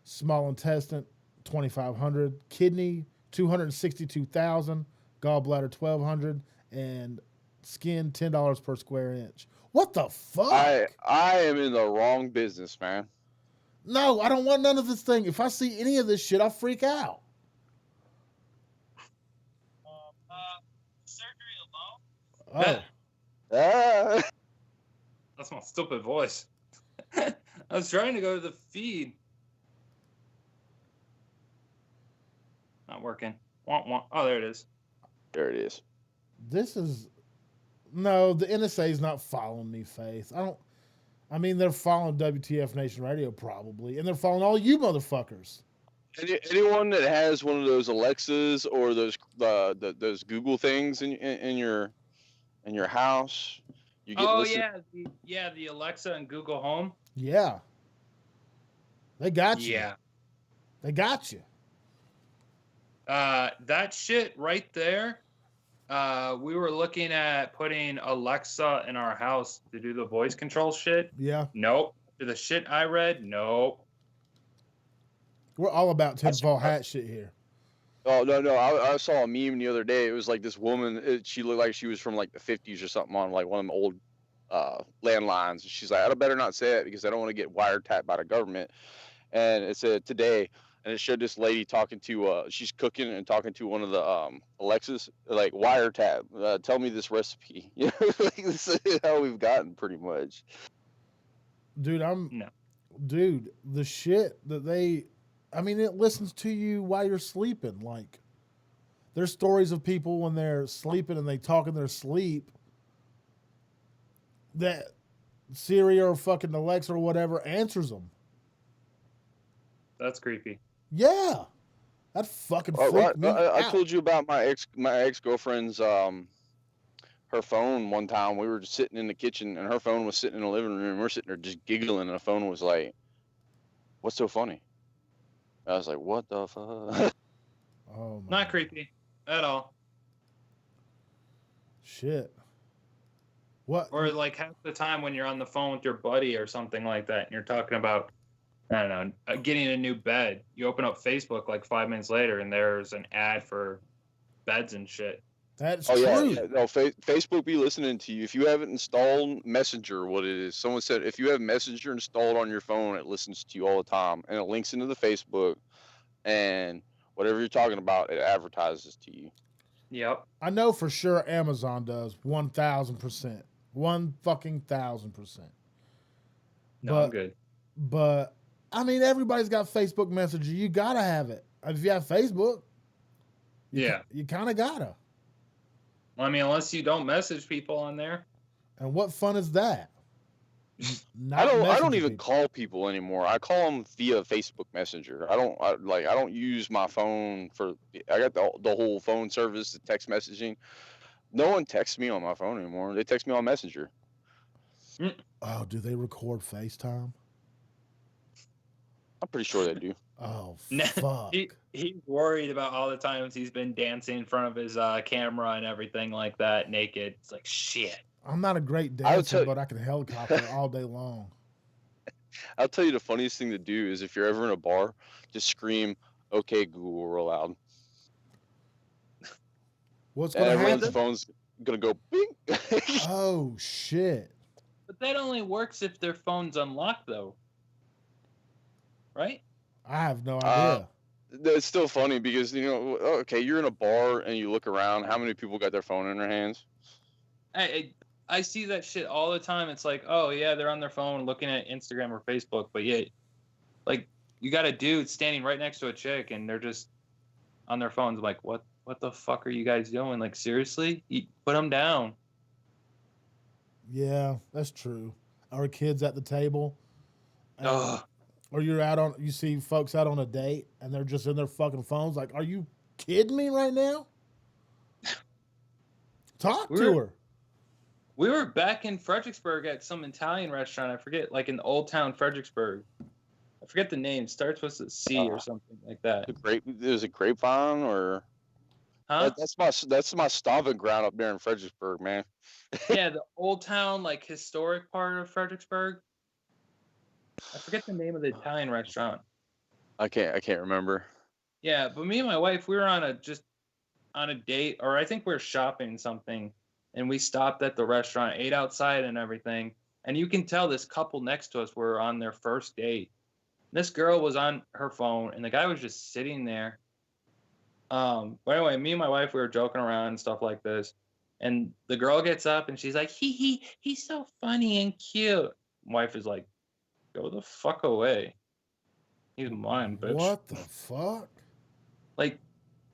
Small intestine, $2,500. Kidney, $262,000. Gallbladder, $1,200. And skin, $10 per square inch. What the fuck? I am in the wrong business, man. No, I don't want none of this thing. If I see any of this shit, I'll freak out. Surgery alone? Oh. That's my stupid voice. I was trying to go to the feed. Not working. Oh, there it is. There it is. This is... No, the NSA is not following me, Faith. I mean, they're following WTF Nation Radio probably, and they're following all you motherfuckers. Anyone that has one of those Alexas or those Google things in your house, you get. The Alexa and Google Home. Yeah, they got you. Yeah, they got you. That shit right there. We were looking at putting Alexa in our house to do the voice control shit. Yeah. Nope. To the shit I read, nope. We're all about tinfoil hat shit here. Oh, no. I saw a meme the other day. It was like this woman. She looked like she was from like the 50s or something on like one of them old landlines. She's like, I better not say it because I don't want to get wiretapped by the government. And it said today. And it showed this lady talking to, she's cooking and talking to one of the Alexas, like, wiretap, tell me this recipe. You know, like, this is how we've gotten pretty much. Dude, Dude, the shit that it listens to you while you're sleeping. Like, there's stories of people when they're sleeping and they talk in their sleep that Siri or fucking Alexa or whatever answers them. That's creepy. Yeah, that fucking freaked me out. I told you about my ex-girlfriend's her phone one time. We were just sitting in the kitchen and her phone was sitting in the living room. We're sitting there just giggling and the phone was like, "What's so funny?" I was like, "What the fuck?" Oh, not creepy at all. Shit. What? Or like half the time when you're on the phone with your buddy or something like that, and you're talking about, I don't know, getting a new bed. You open up Facebook like 5 minutes later, and there's an ad for beds and shit. That's Oh true. yeah. No, Facebook be listening to you. If you haven't installed Messenger, what it is, someone said if you have Messenger installed on your phone, it listens to you all the time, and it links into the Facebook, and whatever you're talking about, it advertises to you. Yep. I know for sure Amazon does 1,000%. 1,000%. No, I'm good. But I mean, everybody's got Facebook Messenger. You gotta have it. If you have Facebook, you kind of gotta. Well, I mean, unless you don't message people on there. And what fun is that? I don't even call people anymore. I call them via Facebook Messenger. I don't use my phone for. I got the whole phone service, the text messaging. No one texts me on my phone anymore. They text me on Messenger. Oh, do they record FaceTime? I'm pretty sure they do. Oh, fuck. He's worried about all the times he's been dancing in front of his camera and everything like that, naked. It's like, shit. I'm not a great dancer, but I can helicopter all day long. I'll tell you the funniest thing to do is if you're ever in a bar, just scream, "Okay, Google," real loud. What's going to happen? Everyone's phone's going to go, bing. Oh, shit. But that only works if their phone's unlocked, though. Right? I have no idea. It's still funny because, okay, you're in a bar and you look around. How many people got their phone in their hands? I see that shit all the time. It's like, oh, yeah, they're on their phone looking at Instagram or Facebook. But, yeah, like, you got a dude standing right next to a chick and they're just on their phones. Like, what the fuck are you guys doing? Like, seriously? Put them down. Yeah, that's true. Our kids at the table. Ugh. Or you see folks out on a date and they're just in their fucking phones. Like, are you kidding me right now? Talk to her. We were back in Fredericksburg at some Italian restaurant. I forget, like in Old Town Fredericksburg. I forget the name. It starts with a C or something like that. Is it Grapevine or? Huh? That's my stomping ground up there in Fredericksburg, man. Yeah, the Old Town, like historic part of Fredericksburg. I forget the name of the Italian restaurant. I can't remember. Yeah, but me and my wife, we were on a date, or I think we were shopping something, and we stopped at the restaurant, ate outside and everything. And you can tell this couple next to us were on their first date. This girl was on her phone, and the guy was just sitting there. But anyway, me and my wife, we were joking around and stuff like this. And the girl gets up and she's like, he's so funny and cute. My wife is like, go the fuck away. He's mine, bitch. What the fuck? Like,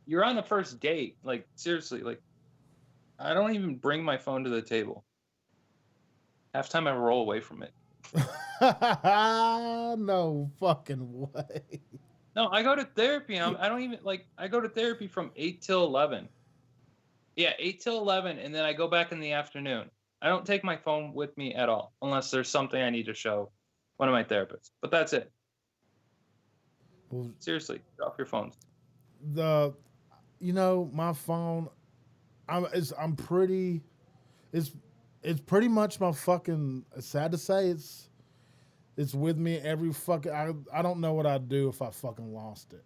you're on the first date. Like, seriously, like, I don't even bring my phone to the table. Half the time I roll away from it. No fucking way. No, I go to therapy. I go to therapy from 8 till 11. Yeah, 8 till 11, and then I go back in the afternoon. I don't take my phone with me at all, unless there's something I need to show one of my therapists. But that's it. Well, seriously, get off your phones. My phone, it's pretty much my fucking, it's sad to say, it's with me every fucking, I don't know what I'd do if I fucking lost it.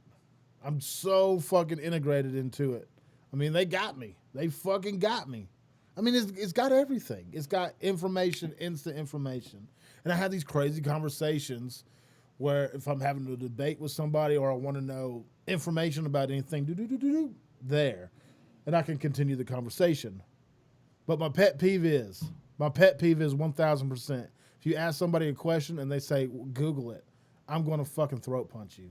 I'm so fucking integrated into it. I mean, they got me. They fucking got me. I mean, it's got everything. It's got information, instant information. And I have these crazy conversations where if I'm having a debate with somebody or I want to know information about anything, there. And I can continue the conversation. But my pet peeve is 1,000%. If you ask somebody a question and they say, Google it, I'm going to fucking throat punch you.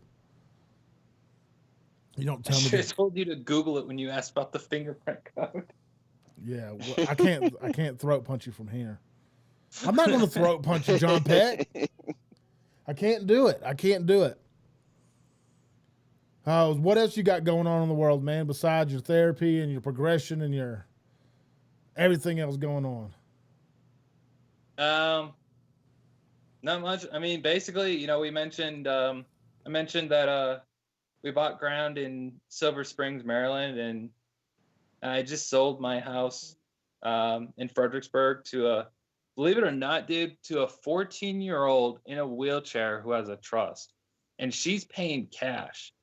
You don't tell me. I told you to Google it when you asked about the fingerprint code. Yeah, well, I can't throat punch you from here. I'm not going to throat punch you, John Peck. I can't do it. What else you got going on in the world, man, besides your therapy and your progression and your everything else going on? Not much. I mean, basically, we mentioned, I mentioned that we bought ground in Silver Springs, Maryland, and I just sold my house in Fredericksburg to believe it or not, dude, to a 14-year-old in a wheelchair who has a trust, and she's paying cash.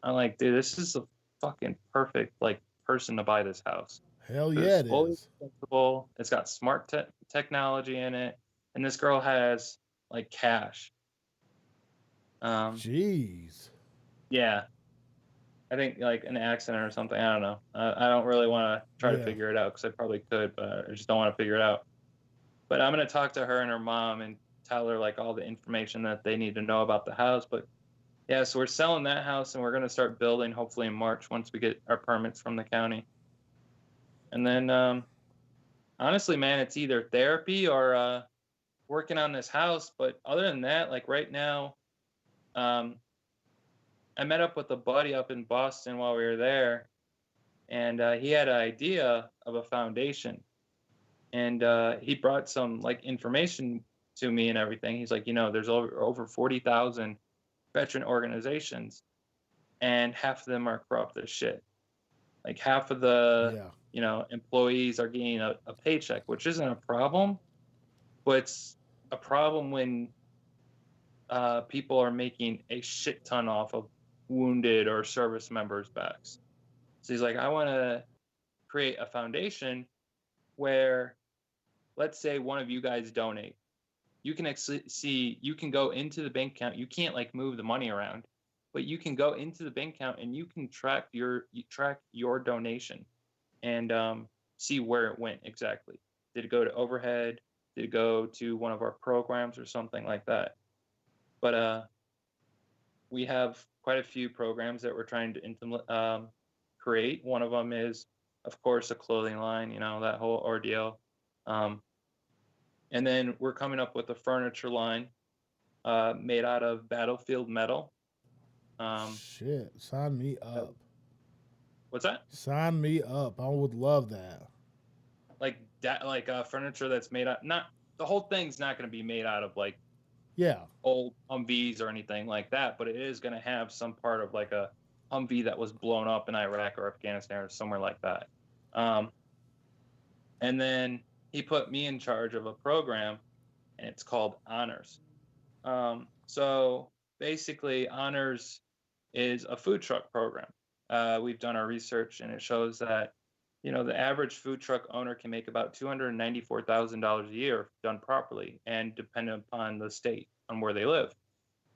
I'm like, dude, this is a fucking perfect person to buy this house. Hell So yeah, it's it fully is. accessible. It's got smart technology in it, and this girl has like cash. Jeez. Yeah, I think like an accident or something. I don't know. I don't really want to try to Yeah. figure it out because I probably could, but I just don't want to figure it out. But I'm gonna talk to her and her mom and tell her like all the information that they need to know about the house. But yeah, so we're selling that house and we're gonna start building hopefully in March once we get our permits from the county. And then honestly, man, it's either therapy or working on this house. But other than that, like right now, um, I met up with a buddy up in Boston while we were there, and he had an idea of a foundation, and he brought some like information to me and everything. He's like, there's over 40,000 veteran organizations, and half of them are corrupt as shit. Like half of the employees are getting a paycheck, which isn't a problem, but it's a problem when people are making a shit ton off of wounded or service members' backs. So he's like, I want to create a foundation where, let's say, one of you guys donate. You can actually see, you can go into the bank account. You can't like move the money around, but you can go into the bank account and you can track your donation and see where it went exactly. Did it go to overhead? Did it go to one of our programs or something like that? But we have quite a few programs that we're trying to create. One of them is, of course, a clothing line, that whole ordeal. And then we're coming up with a furniture line made out of battlefield metal. Shit, sign me up. What's that? Sign me up. I would love that. Like that, like furniture that's made out. Not the whole thing's not going to be made out of like old Humvees or anything like that, but it is going to have some part of like a Humvee that was blown up in Iraq or Afghanistan or somewhere like that. And then he put me in charge of a program, and it's called Honors. So basically, Honors is a food truck program. We've done our research, and it shows that the average food truck owner can make about $294,000 a year if done properly, and dependent upon the state on where they live.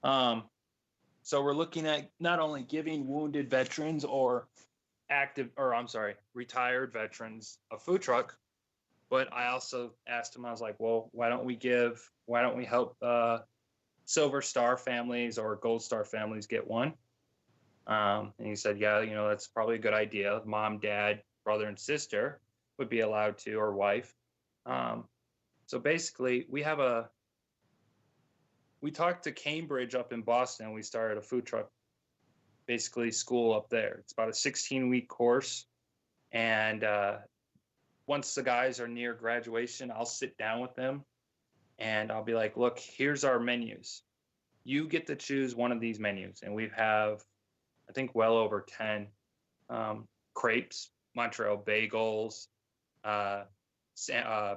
So we're looking at not only giving wounded veterans or retired veterans a food truck, but I also asked him, I was like, well, why don't we help Silver Star families or Gold Star families get one? And he said, yeah, that's probably a good idea. Mom, dad, brother, and sister would be allowed to, or wife. So basically, we talked to Cambridge up in Boston, and we started a food truck, basically school up there. It's about a 16-week course. And once the guys are near graduation, I'll sit down with them and I'll be like, look, here's our menus. You get to choose one of these menus. And we have, I think, well over 10 crepes, Montreal bagels,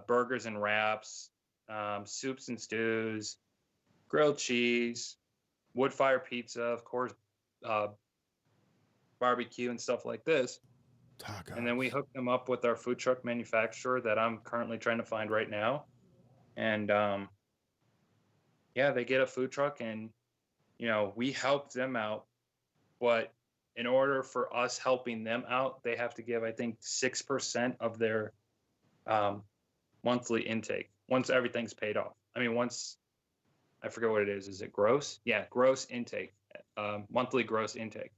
burgers and wraps, soups and stews, grilled cheese, wood fire pizza, of course, barbecue and stuff like this. Tacos. And then we hook them up with our food truck manufacturer that I'm currently trying to find right now. And they get a food truck, and we help them out. But in order for us helping them out, they have to give, I think, 6% of their monthly intake once everything's paid off. I mean, I forget what it is. Is it gross? Yeah, gross intake, monthly gross intake.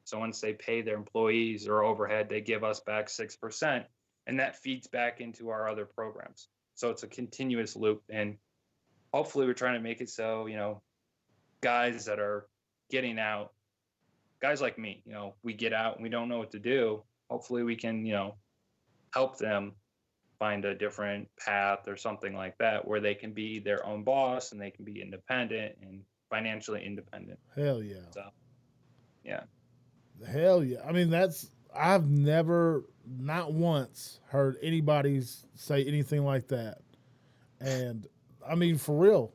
So once they pay their employees or overhead, they give us back 6%, and that feeds back into our other programs. So it's a continuous loop, and hopefully we're trying to make it so, guys that are getting out, guys like me, we get out and we don't know what to do. Hopefully we can, help them find a different path or something like that where they can be their own boss and they can be independent and financially independent. Hell yeah. So, yeah. Hell yeah. I mean, I've never, not once, heard anybody say anything like that. And I mean, for real,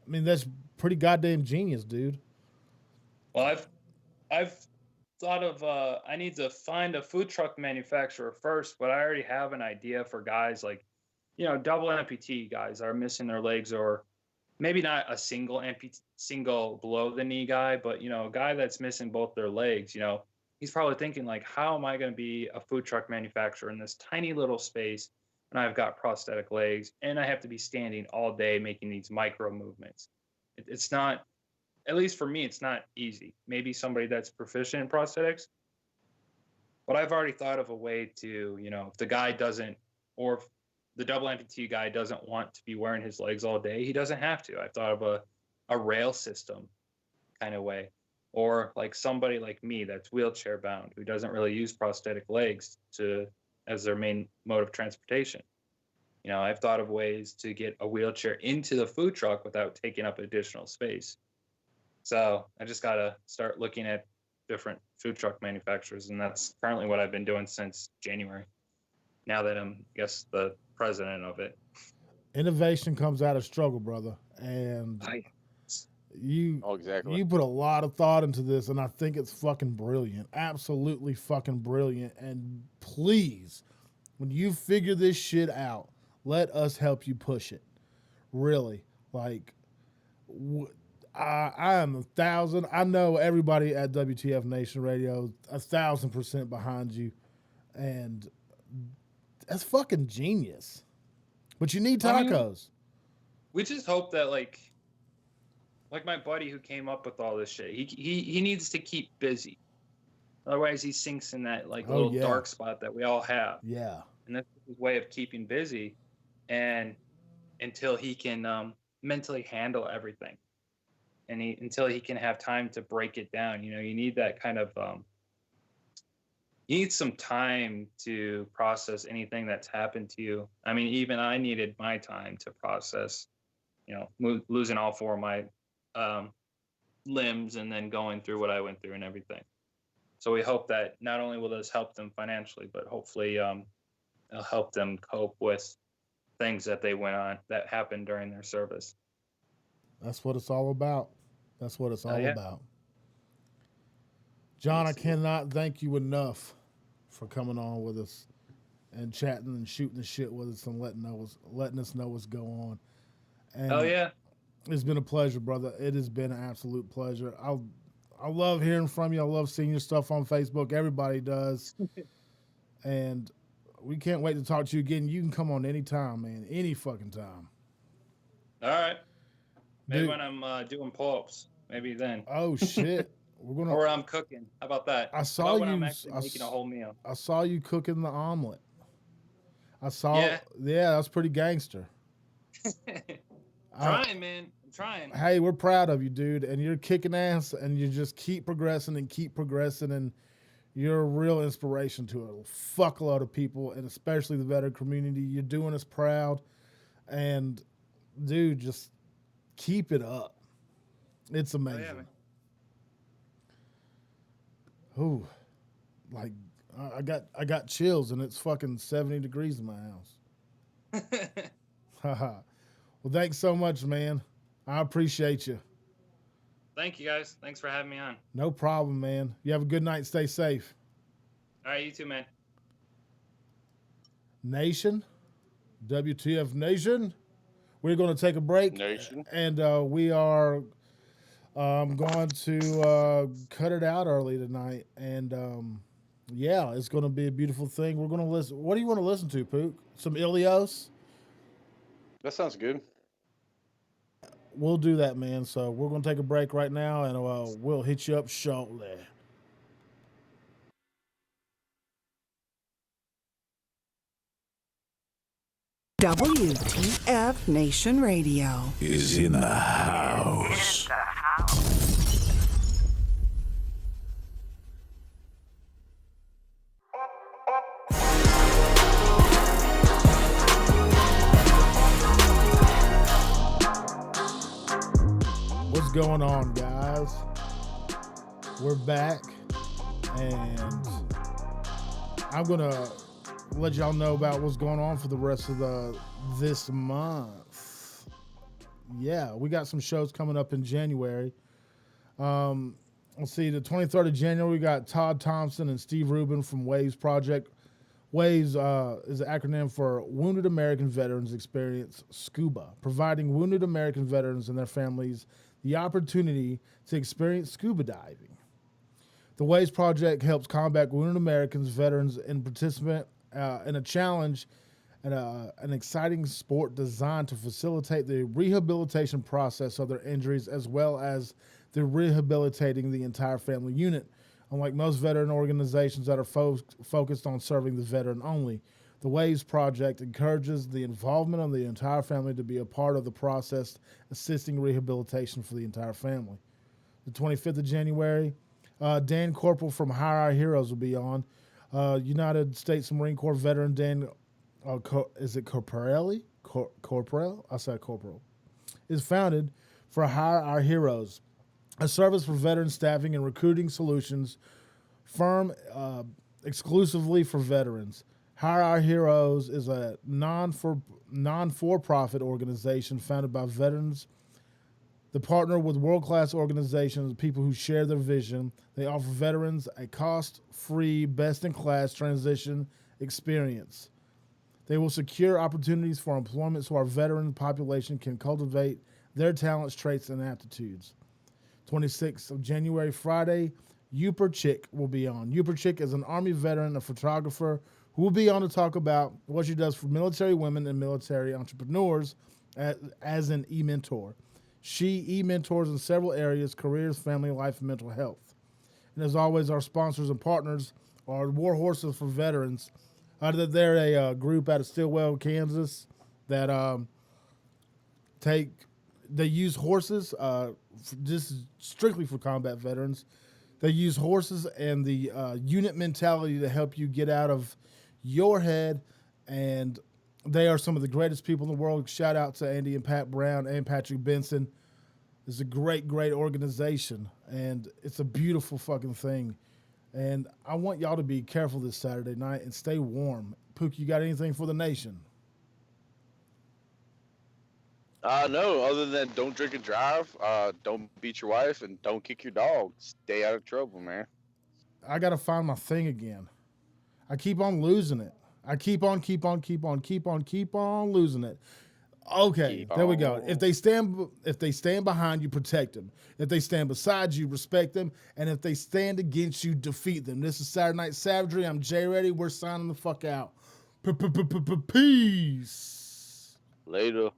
that's pretty goddamn genius, dude. Well, I've thought of I need to find a food truck manufacturer first, but I already have an idea for guys like, double amputee guys that are missing their legs, or maybe not a single below the knee guy, but a guy that's missing both their legs. He's probably thinking like, how am I going to be a food truck manufacturer in this tiny little space and I've got prosthetic legs and I have to be standing all day making these micro movements? It's not, at least for me, it's not easy. Maybe somebody that's proficient in prosthetics, but I've already thought of a way to, if the guy doesn't, or if the double amputee guy doesn't want to be wearing his legs all day, he doesn't have to. I've thought of a rail system kind of way, or like somebody like me that's wheelchair bound who doesn't really use prosthetic legs as their main mode of transportation. I've thought of ways to get a wheelchair into the food truck without taking up additional space. So I just got to start looking at different food truck manufacturers, and that's currently what I've been doing since January. Now that I'm, I guess, the president of it. Innovation comes out of struggle, brother, and you put a lot of thought into this, and I think it's fucking brilliant, absolutely fucking brilliant. And please, when you figure this shit out, let us help you push it. Really, like. I am 1,000. I know everybody at WTF Nation Radio 1,000% behind you, and that's fucking genius. But you need tacos. We just hope that like my buddy who came up with all this shit, he needs to keep busy. Otherwise, he sinks in that little dark spot that we all have. Yeah, and that's his way of keeping busy, and until he can mentally handle everything. And until he can have time to break it down, you need that kind of, you need some time to process anything that's happened to you. I mean, even I needed my time to process, losing all four of my limbs and then going through what I went through and everything. So we hope that not only will this help them financially, but hopefully it'll help them cope with things that they went on that happened during their service. That's what it's all about. That's what it's all about. John, I cannot thank you enough for coming on with us and chatting and shooting the shit with us and letting us know what's going on. And it's been a pleasure, brother. It has been an absolute pleasure. I love hearing from you. I love seeing your stuff on Facebook. Everybody does. And we can't wait to talk to you again. You can come on anytime, man. Any fucking time. All right. Maybe when I'm doing pull-ups, maybe then. Oh shit, we're gonna. Or I'm cooking. How about that? I saw you. I'm actually making a whole meal. I saw you cooking the omelet. I saw. Yeah, that's pretty gangster. Trying, man. I'm trying. Hey, we're proud of you, dude, and you're kicking ass, and you just keep progressing, and you're a real inspiration to a fuckload of people, and especially the veteran community. You're doing us proud, and dude, just. Keep it up. It's amazing. Ooh, like I got chills and it's fucking 70 degrees in my house. Well, thanks so much, man. I appreciate you. Thank you, guys. Thanks for having me on. No problem, man. You have a good night. Stay safe. All right, you too, man. Nation, WTF Nation. We're going to take a break, and we are going to cut it out early tonight. And, it's going to be a beautiful thing. We're going to listen. What do you want to listen to, Pook? Some Ilios? That sounds good. We'll do that, man. So we're going to take a break right now, and we'll hit you up shortly. WTF Nation Radio is in the house. What's going on, guys? We're back, and I'm going to let y'all know about what's going on for the rest of this month. Yeah, we got some shows coming up in January. let's see, the 23rd of January, we got Todd Thompson and Steve Rubin from WAVES Project. WAVES is an acronym for Wounded American Veterans Experience SCUBA, providing wounded American veterans and their families the opportunity to experience scuba diving. The WAVES Project helps combat wounded Americans, veterans, and participant in a challenge and an exciting sport designed to facilitate the rehabilitation process of their injuries as well as the rehabilitating the entire family unit. Unlike most veteran organizations that are focused on serving the veteran only, the WAVES Project encourages the involvement of the entire family to be a part of the process, assisting rehabilitation for the entire family. The 25th of January, Dan Corporal from Hire Our Heroes will be on. United States Marine Corps veteran Dan, is it Corporelli? Corporal? I said Corporal. Is founded for Hire Our Heroes, a service for veteran staffing and recruiting solutions firm exclusively for veterans. Hire Our Heroes is a non-for-profit organization founded by veterans. They partner with world-class organizations, people who share their vision. They offer veterans a cost-free, best-in-class transition experience. They will secure opportunities for employment so our veteran population can cultivate their talents, traits, and aptitudes. 26th of January, Friday, Uper Chick will be on. Uper Chick is an Army veteran, a photographer, who will be on to talk about what she does for military women and military entrepreneurs as an e-mentor. She e-mentors in several areas: careers, family life, and mental health. And as always, our sponsors and partners are War Horses for Veterans. They're a group out of Stillwell, Kansas that they use horses. This is strictly for combat veterans. They use horses and the unit mentality to help you get out of your head, and they are some of the greatest people in the world. Shout out to Andy and Pat Brown and Patrick Benson. It's a great, great organization, and it's a beautiful fucking thing. And I want y'all to be careful this Saturday night and stay warm. Pook, you got anything for the nation? No, other than don't drink and drive, don't beat your wife, and don't kick your dog. Stay out of trouble, man. I got to find my thing again. I keep on losing it. I keep on losing it. Okay, there we go. If they stand behind you, protect them. If they stand beside you, respect them. And if they stand against you, defeat them. This is Saturday Night Savagery. I'm Jay Reddy. We're signing the fuck out. Peace. Later.